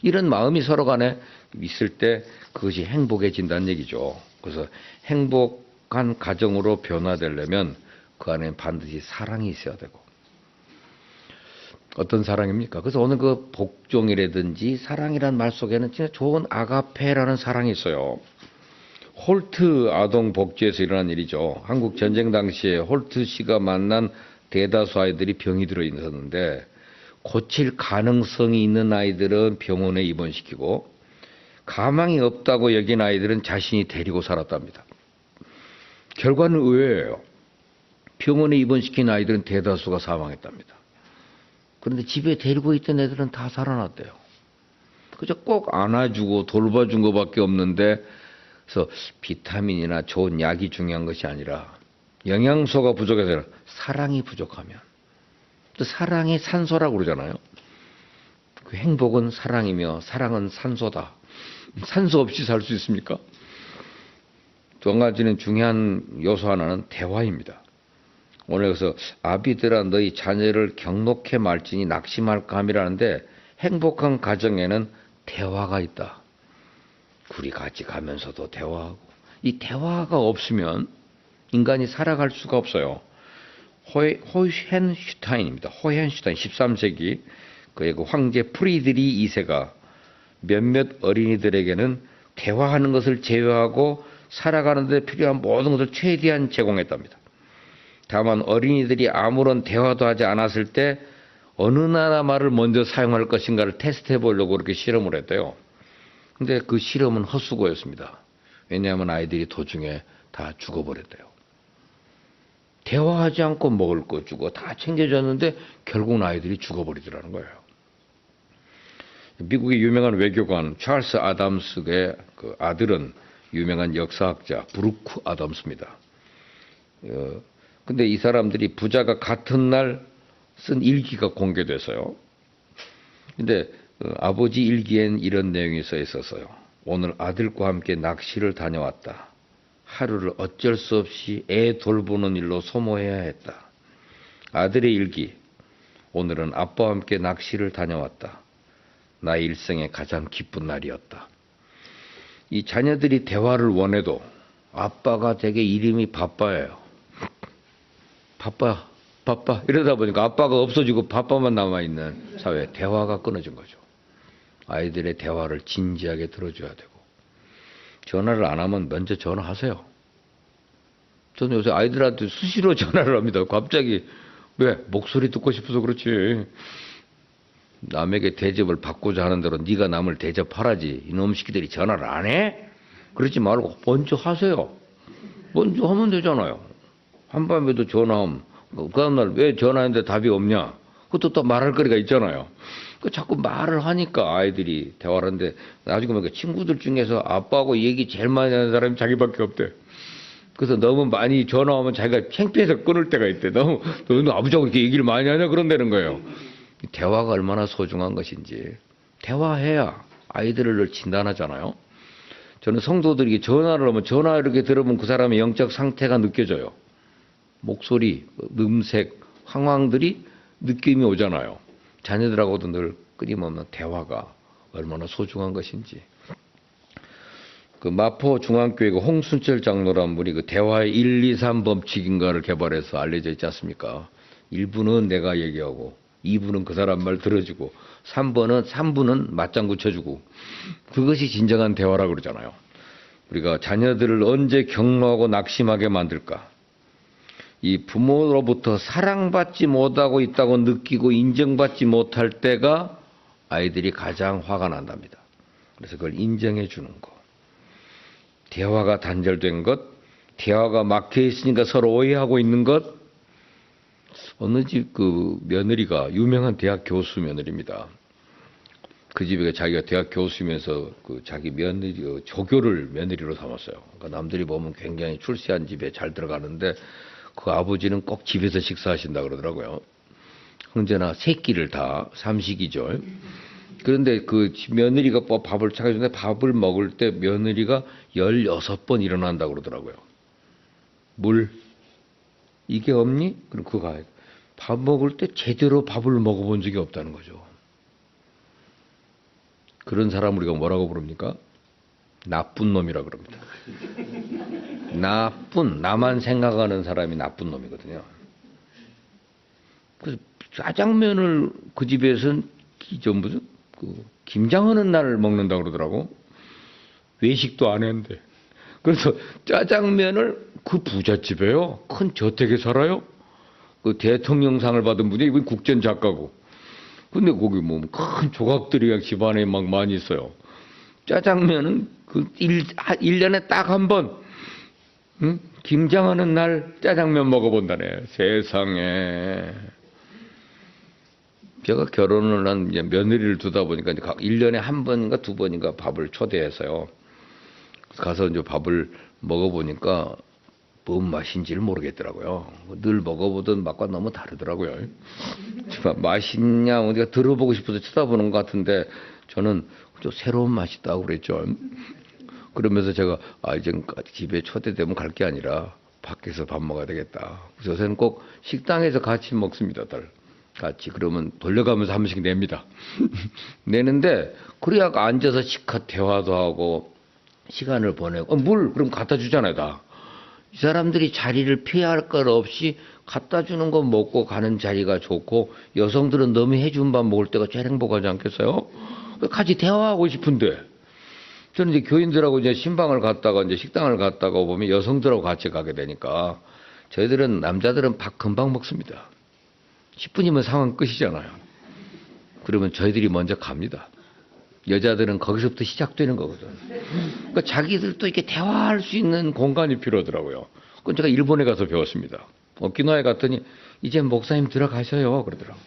이런 마음이 서로 간에 있을 때 그것이 행복해진다는 얘기죠. 그래서 행복한 가정으로 변화되려면 그 안에 반드시 사랑이 있어야 되고. 어떤 사랑입니까? 그래서 오늘 그 복종이라든지 사랑이라는 말 속에는 진짜 좋은 아가페라는 사랑이 있어요. 홀트 아동 복지에서 일어난 일이죠. 한국 전쟁 당시에 홀트 씨가 만난 대다수 아이들이 병이 들어 있었는데 고칠 가능성이 있는 아이들은 병원에 입원시키고 가망이 없다고 여긴 아이들은 자신이 데리고 살았답니다. 결과는 의외예요. 병원에 입원시킨 아이들은 대다수가 사망했답니다. 그런데 집에 데리고 있던 애들은 다 살아났대요. 그저 꼭 안아주고 돌봐준 것밖에 없는데 그래서 비타민이나 좋은 약이 중요한 것이 아니라 영양소가 부족해서 사랑이 부족하면 또 사랑이 산소라고 그러잖아요. 그 행복은 사랑이며 사랑은 산소다. 산소 없이 살 수 있습니까? 또 한 가지는 중요한 요소 하나는 대화입니다. 오늘 그래서 아비들아 너희 자녀를 경록해 말지니 낙심할까 함이라는데 행복한 가정에는 대화가 있다. 둘이 같이 가면서도 대화하고 이 대화가 없으면 인간이 살아갈 수가 없어요. 호헨슈타인입니다. 호헨슈타인 13세기 그의 그 황제 프리드리 2세가 몇몇 어린이들에게는 대화하는 것을 제외하고 살아가는 데 필요한 모든 것을 최대한 제공했답니다. 다만 어린이들이 아무런 대화도 하지 않았을 때 어느 나라 말을 먼저 사용할 것인가를 테스트해 보려고 그렇게 실험을 했대요. 근데 그 실험은 헛수고였습니다. 왜냐하면 아이들이 도중에 다 죽어버렸대요. 대화하지 않고 먹을 거 주고 다 챙겨줬는데 결국은 아이들이 죽어버리더라는 거예요. 미국의 유명한 외교관 찰스 아담스의 그 아들은 유명한 역사학자 브루크 아담스입니다. 근데 이 사람들이 부자가 같은 날 쓴 일기가 공개됐어요. 근데 아버지 일기엔 이런 내용이 써 있었어요. 오늘 아들과 함께 낚시를 다녀왔다. 하루를 어쩔 수 없이 애 돌보는 일로 소모해야 했다. 아들의 일기. 오늘은 아빠와 함께 낚시를 다녀왔다. 나의 일생의 가장 기쁜 날이었다. 이 자녀들이 대화를 원해도 아빠가 되게 이름이 바빠예요. 바빠 이러다 보니까 아빠가 없어지고 바빠만 남아있는 사회. 대화가 끊어진 거죠. 아이들의 대화를 진지하게 들어줘야 되고 전화를 안 하면 먼저 전화하세요. 저는 요새 아이들한테 수시로 전화를 합니다. 갑자기 왜? 목소리 듣고 싶어서 그렇지. 남에게 대접을 받고자 하는 대로 네가 남을 대접하라지. 이놈 새끼들이 전화를 안 해? 그러지 말고 먼저 하세요. 먼저 하면 되잖아요. 한밤에도 전화하면 그 다음날 왜 전화했는데 답이 없냐? 그것도 또 말할 거리가 있잖아요. 그 자꾸 말을 하니까 아이들이 대화를 하는데 나중에 보니까 친구들 중에서 아빠하고 얘기 제일 많이 하는 사람이 자기밖에 없대. 그래서 너무 많이 전화 오면 자기가 창피해서 끊을 때가 있대. 너는 아버지하고 이렇게 얘기를 많이 하냐 그런다는 거예요. 대화가 얼마나 소중한 것인지. 대화해야 아이들을 진단하잖아요. 저는 성도들이 전화를 하면 전화 이렇게 들으면 그 사람의 영적 상태가 느껴져요. 목소리, 음색, 황황들이 느낌이 오잖아요. 자녀들하고도 늘 끊임없는 대화가 얼마나 소중한 것인지. 그 마포 중앙교회 그 홍순철 장로란 분이 그 대화의 1, 2, 3 법칙인가를 개발해서 알려져 있지 않습니까? 1부는 내가 얘기하고 2부는 그 사람 말 들어주고 3부는 맞장구 쳐주고 그것이 진정한 대화라고 그러잖아요. 우리가 자녀들을 언제 경로하고 낙심하게 만들까? 이 부모로부터 사랑받지 못하고 있다고 느끼고 인정받지 못할 때가 아이들이 가장 화가 난답니다. 그래서 그걸 인정해 주는 거. 대화가 단절된 것, 대화가 막혀 있으니까 서로 오해하고 있는 것. 어느 집 그 며느리가 유명한 대학 교수 며느리입니다. 그 집에 자기가 대학 교수면서 그 자기 며느리 조교를 며느리로 삼았어요. 그러니까 남들이 보면 굉장히 출세한 집에 잘 들어가는데 그 아버지는 꼭 집에서 식사하신다 그러더라고요. 언제나 세 끼를 다 삼식이죠. 그런데 그 며느리가 밥을 차려주는데 밥을 먹을 때 며느리가 16번 일어난다고 그러더라고요. 물? 이게 없니? 그럼 그거 밥 먹을 때 제대로 밥을 먹어본 적이 없다는 거죠. 그런 사람 우리가 뭐라고 부릅니까? 나쁜 놈이라 그럽니다. 나만 생각하는 사람이 나쁜 놈이거든요. 그래서 짜장면을 그 집에서는 무슨 김장하는 날 먹는다고 그러더라고. 외식도 안 했는데. 그래서 짜장면을 그 부잣집에요. 큰 저택에 살아요. 그 대통령상을 받은 분이 이분 국전 작가고. 근데 거기 뭐 큰 조각들이 그냥 집안에 막 많이 있어요. 짜장면은 그 1년에 딱 한 번, 응? 김장하는 날 짜장면 먹어본다네. 세상에. 제가 결혼을 한 이제 며느리를 두다 보니까 이제 1년에 한 번인가 두 번인가 밥을 초대해서요. 가서 이제 밥을 먹어보니까 뭔 맛인지를 모르겠더라고요. 늘 먹어보던 맛과 너무 다르더라고요. 맛있냐 어디가 들어보고 싶어서 쳐다보는 것 같은데 저는 좀 새로운 맛이다고 그랬죠. 그러면서 제가 이제 집에 초대되면 갈 게 아니라 밖에서 밥 먹어야 되겠다. 그래서 요새는 꼭 식당에서 같이 먹습니다. 같이. 그러면 돌려가면서 한 번씩 냅니다. 내는데 그래야 앉아서 시컷 대화도 하고 시간을 보내고 물 그럼 갖다 주잖아요. 다. 이 사람들이 자리를 피할 것 없이 갖다 주는 거 먹고 가는 자리가 좋고 여성들은 남이 해준 밥 먹을 때가 제일 행복하지 않겠어요? 같이 대화하고 싶은데 저는 이제 교인들하고 이제 신방을 갔다가 이제 식당을 갔다가 보면 여성들하고 같이 가게 되니까 저희들은 남자들은 밥 금방 먹습니다. 10분이면 상황 끝이잖아요. 그러면 저희들이 먼저 갑니다. 여자들은 거기서부터 시작되는 거거든. 그러니까 자기들도 이렇게 대화할 수 있는 공간이 필요하더라고요. 그건 제가 일본에 가서 배웠습니다. 오키나와에 갔더니 이제 목사님 들어가셔요 그러더라고요.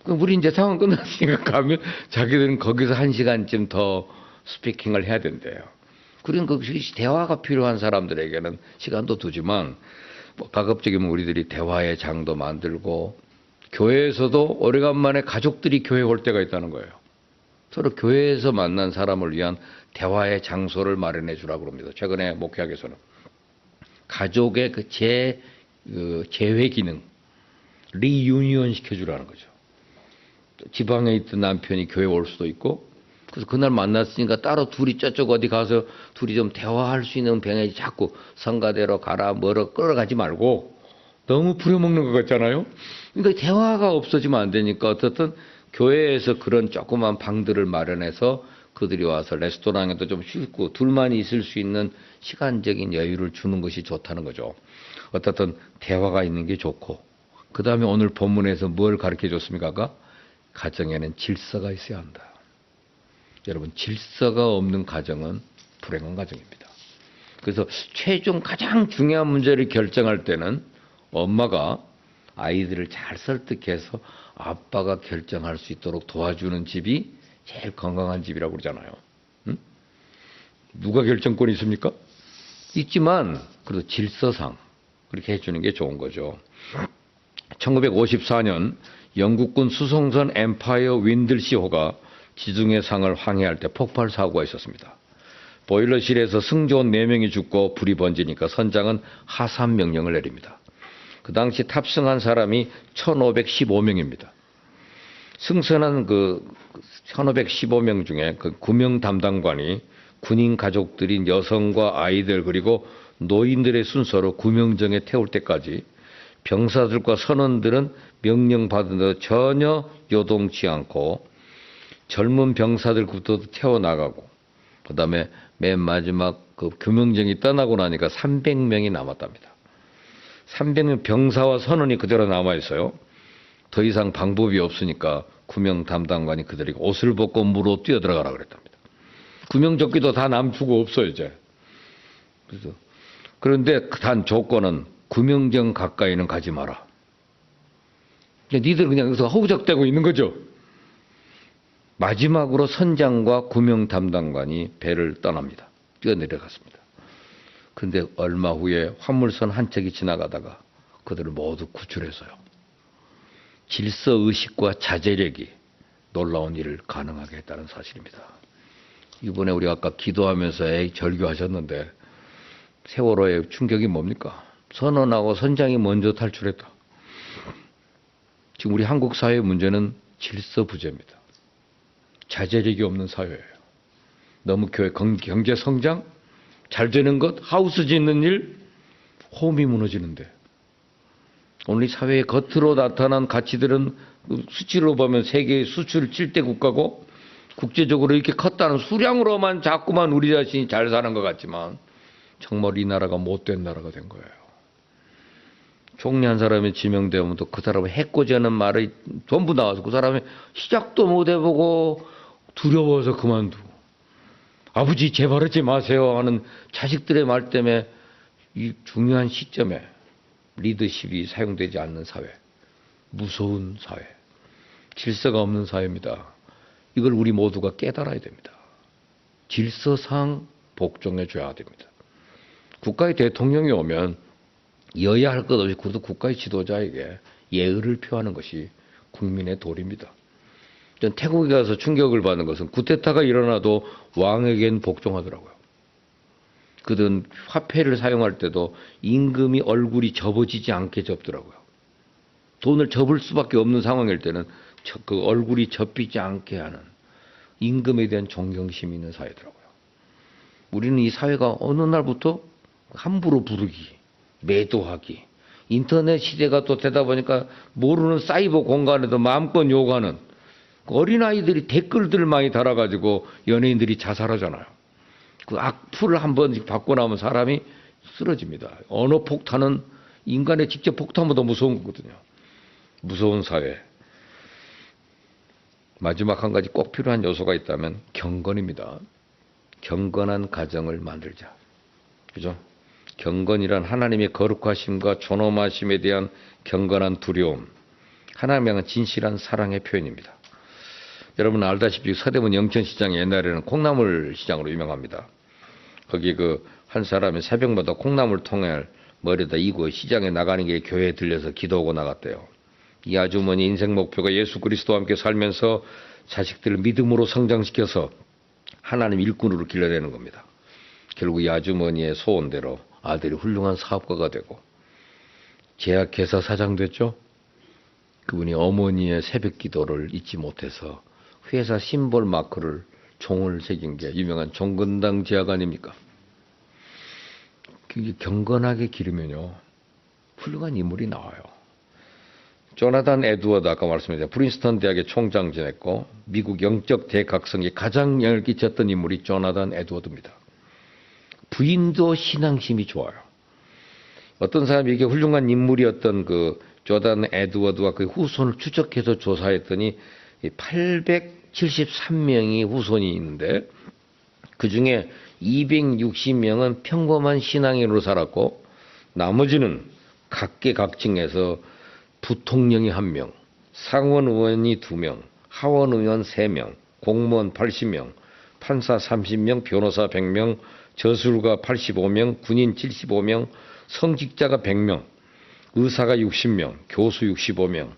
그럼 우리 이제 상황 끝났으니까 가면 자기들은 거기서 1시간쯤 더 스피킹을 해야 된대요. 그러니까 대화가 필요한 사람들에게는 시간도 두지만 가급적이면 우리들이 대화의 장도 만들고 교회에서도 오래간만에 가족들이 교회에 올 때가 있다는 거예요. 서로 교회에서 만난 사람을 위한 대화의 장소를 마련해 주라고 합니다. 최근에 목회학에서는 가족의 그 재회 기능, 리유니언 시켜주라는 거죠. 지방에 있던 남편이 교회에 올 수도 있고 그래서 그날 만났으니까 따로 둘이 저쪽 어디 가서 둘이 좀 대화할 수 있는 병에 자꾸 성가대로 가라 뭐로 끌어가지 말고 너무 부려먹는 것 같잖아요. 그러니까 대화가 없어지면 안 되니까 어떻든 교회에서 그런 조그만 방들을 마련해서 그들이 와서 레스토랑에도 좀 쉬고 둘만 있을 수 있는 시간적인 여유를 주는 것이 좋다는 거죠. 어떻든 대화가 있는 게 좋고 그 다음에 오늘 본문에서 뭘 가르쳐 줬습니까? 아까? 가정에는 질서가 있어야 한다. 여러분 질서가 없는 가정은 불행한 가정입니다. 그래서 최종 가장 중요한 문제를 결정할 때는 엄마가 아이들을 잘 설득해서 아빠가 결정할 수 있도록 도와주는 집이 제일 건강한 집이라고 그러잖아요. 응? 누가 결정권이 있습니까? 있지만 그래도 질서상 그렇게 해주는 게 좋은 거죠. 1954년 영국군 수송선 엠파이어 윈들시호가 지중해 상을 항해할 때 폭발 사고가 있었습니다. 보일러실에서 승조원 4명이 죽고 불이 번지니까 선장은 하산 명령을 내립니다. 그 당시 탑승한 사람이 1515명입니다. 승선한 그 1515명 중에 그 구명 담당관이 군인 가족들인 여성과 아이들 그리고 노인들의 순서로 구명정에 태울 때까지 병사들과 선원들은 명령받은 대로 전혀 요동치 않고 젊은 병사들부터 태워나가고 그 다음에 맨 마지막 그 구명정이 떠나고 나니까 300명이 남았답니다. 300명 병사와 선원이 그대로 남아있어요. 더 이상 방법이 없으니까 구명 담당관이 그들에게 옷을 벗고 물로 뛰어들어가라 그랬답니다. 구명조끼도 다 남주고 없어요 이제. 그런데 단 조건은 구명정 가까이는 가지 마라. 니들 그냥 여기서 허우적대고 있는 거죠. 마지막으로 선장과 구명 담당관이 배를 떠납니다. 뛰어내려갔습니다. 그런데 얼마 후에 화물선 한 척이 지나가다가 그들을 모두 구출해서요. 질서의식과 자제력이 놀라운 일을 가능하게 했다는 사실입니다. 이번에 우리 아까 기도하면서 절규하셨는데 세월호의 충격이 뭡니까? 선원하고 선장이 먼저 탈출했다. 지금 우리 한국 사회의 문제는 질서 부재입니다. 자제력이 없는 사회예요. 너무 경제 성장, 잘 되는 것, 하우스 짓는 일, 홈이 무너지는데 오늘 이 사회의 겉으로 나타난 가치들은 수치로 보면 세계 수출 7대 국가고 국제적으로 이렇게 컸다는 수량으로만 자꾸만 우리 자신이 잘 사는 것 같지만 정말 이 나라가 못된 나라가 된 거예요. 총리 한 사람이 지명되면 또 그 사람을 해코지하는 말이 전부 나와서 그 사람이 시작도 못 해보고 두려워서 그만두고 아버지 제발 하지 마세요 하는 자식들의 말 때문에 이 중요한 시점에 리더십이 사용되지 않는 사회, 무서운 사회, 질서가 없는 사회입니다. 이걸 우리 모두가 깨달아야 됩니다. 질서상 복종해 줘야 됩니다. 국가의 대통령이 오면 여야 할 것 없이 그래도 국가의 지도자에게 예의를 표하는 것이 국민의 도리입니다. 전 태국에 가서 충격을 받는 것은 쿠데타가 일어나도 왕에겐 복종하더라고요. 그들은 화폐를 사용할 때도 임금이 얼굴이 접어지지 않게 접더라고요. 돈을 접을 수밖에 없는 상황일 때는 그 얼굴이 접히지 않게 하는 임금에 대한 존경심이 있는 사회더라고요. 우리는 이 사회가 어느 날부터 함부로 부르기, 매도하기, 인터넷 시대가 또 되다 보니까 모르는 사이버 공간에도 마음껏 욕하는 어린아이들이 댓글들 많이 달아가지고 연예인들이 자살하잖아요. 그 악플을 한 번씩 받고 나면 사람이 쓰러집니다. 언어 폭탄은 인간의 직접 폭탄보다 무서운 거거든요. 무서운 사회. 마지막 한 가지 꼭 필요한 요소가 있다면 경건입니다. 경건한 가정을 만들자. 그죠? 경건이란 하나님의 거룩하심과 존엄하심에 대한 경건한 두려움. 하나님에 대한 진실한 사랑의 표현입니다. 여러분 알다시피 서대문 영천시장이 옛날에는 콩나물 시장으로 유명합니다. 거기 그 한 사람이 새벽마다 콩나물 통을 머리에다 이고 시장에 나가는 길에 교회에 들려서 기도하고 나갔대요. 이 아주머니 인생 목표가 예수 그리스도와 함께 살면서 자식들을 믿음으로 성장시켜서 하나님 일꾼으로 길러내는 겁니다. 결국 이 아주머니의 소원대로 아들이 훌륭한 사업가가 되고 제약회사 사장 됐죠. 그분이 어머니의 새벽 기도를 잊지 못해서 회사 심볼 마크를 종을 새긴 게 유명한 종근당 제약 아닙니까? 경건하게 기르면요 훌륭한 인물이 나와요. 조나단 에드워드 아까 말씀드린 프린스턴 대학의 총장 지냈고 미국 영적 대각성에 가장 영향을 끼쳤던 인물이 조나단 에드워드입니다. 부인도 신앙심이 좋아요. 어떤 사람이 이게 훌륭한 인물이었던 그 조나단 에드워드와 그 후손을 추적해서 조사했더니 873명이 후손이 있는데 그중에 260명은 평범한 신앙인으로 살았고 나머지는 각계각층에서 부통령이 1명, 상원 의원이 2명, 하원 의원 3명, 공무원 80명, 판사 30명, 변호사 100명, 저술가 85명, 군인 75명, 성직자가 100명, 의사가 60명, 교수 65명,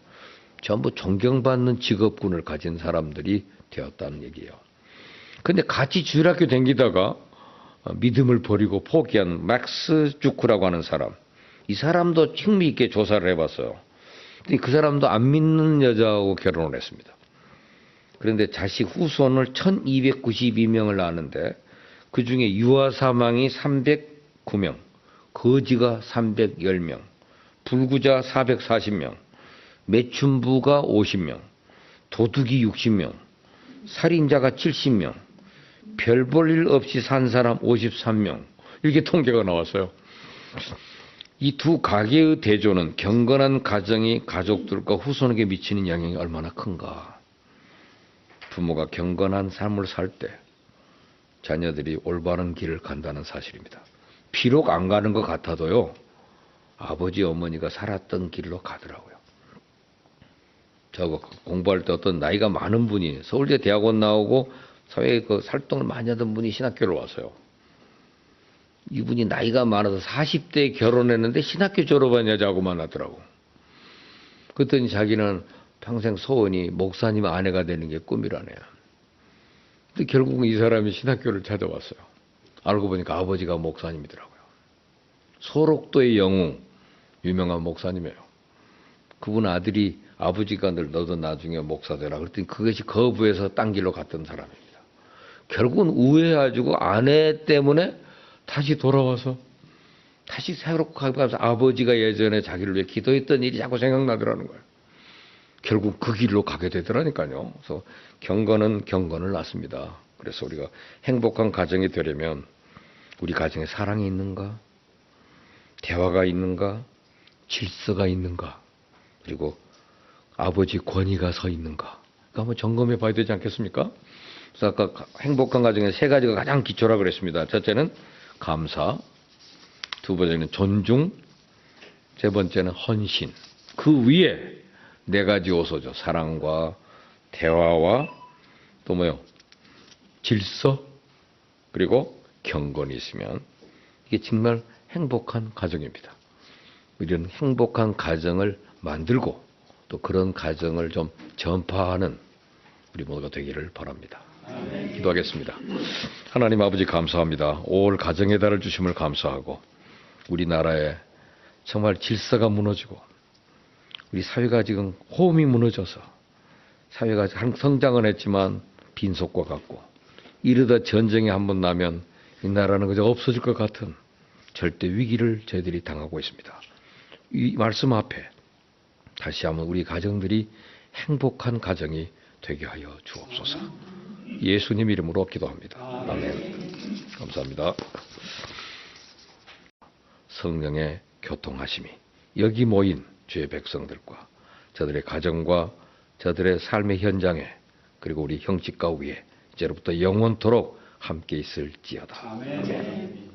전부 존경받는 직업군을 가진 사람들이 되었다는 얘기예요. 근데 같이 주일학교 다니다가 믿음을 버리고 포기한 맥스 주크라고 하는 사람, 이 사람도 흥미있게 조사를 해봤어요. 근데 그 사람도 안 믿는 여자하고 결혼을 했습니다. 그런데 자식 후손을 1292명을 낳았는데 그 중에 유아 사망이 309명, 거지가 310명, 불구자 440명, 매춘부가 50명, 도둑이 60명, 살인자가 70명, 별 볼 일 없이 산 사람 53명, 이렇게 통계가 나왔어요. 이 두 가계의 대조는 경건한 가정이 가족들과 후손에게 미치는 영향이 얼마나 큰가. 부모가 경건한 삶을 살 때 자녀들이 올바른 길을 간다는 사실입니다. 비록 안 가는 것 같아도요, 아버지 어머니가 살았던 길로 가더라고요. 저 공부할 때 어떤 나이가 많은 분이 서울대 대학원 나오고 사회에 그 활동을 많이 하던 분이 신학교를 왔어요. 이분이 나이가 많아서 40대에 결혼했는데 신학교 졸업한 여자하고 만나더라고. 그랬더니 자기는 평생 소원이 목사님 아내가 되는 게 꿈이라네요. 근데 결국은 이 사람이 신학교를 찾아왔어요. 알고 보니까 아버지가 목사님이더라고요. 소록도의 영웅, 유명한 목사님이에요. 그분 아들이 아버지가 늘 너도 나중에 목사 되라 그랬더니 그것이 거부해서 딴 길로 갔던 사람입니다. 결국은 우회해가지고 아내 때문에 다시 돌아와서 다시 새롭게 가면서 아버지가 예전에 자기를 위해 기도했던 일이 자꾸 생각나더라는 거예요. 결국 그 길로 가게 되더라니까요. 그래서 경건은 경건을 낳습니다. 그래서 우리가 행복한 가정이 되려면 우리 가정에 사랑이 있는가, 대화가 있는가, 질서가 있는가, 그리고 아버지 권위가 서 있는가. 그러니까 한번 점검해 봐야 되지 않겠습니까? 그래서 아까 행복한 가정에 3가지가 가장 기초라 그랬습니다. 첫째는 감사, 두 번째는 존중, 세 번째는 헌신. 그 위에 4가지 요소죠. 사랑과 대화와 또 뭐요? 질서, 그리고 경건이 있으면 이게 정말 행복한 가정입니다. 우리는 행복한 가정을 만들고 또 그런 가정을 좀 전파하는 우리 모두가 되기를 바랍니다. 기도하겠습니다. 하나님 아버지 감사합니다. 올 가정의 달을 주심을 감사하고 우리나라에 정말 질서가 무너지고 우리 사회가 지금 호흡이 무너져서 사회가 성장은 했지만 빈속과 같고 이러다 전쟁이 한번 나면 이 나라는 그저 없어질 것 같은 절대 위기를 저희들이 당하고 있습니다. 이 말씀 앞에 다시 한번 우리 가정들이 행복한 가정이 되게 하여 주옵소서. 예수님 이름으로 기도합니다. 아멘. 감사합니다. 성령의 교통하심이 여기 모인 주의 백성들과 저들의 가정과 저들의 삶의 현장에 그리고 우리 형제가 위에 이제로부터 영원토록 함께 있을지어다. 아멘.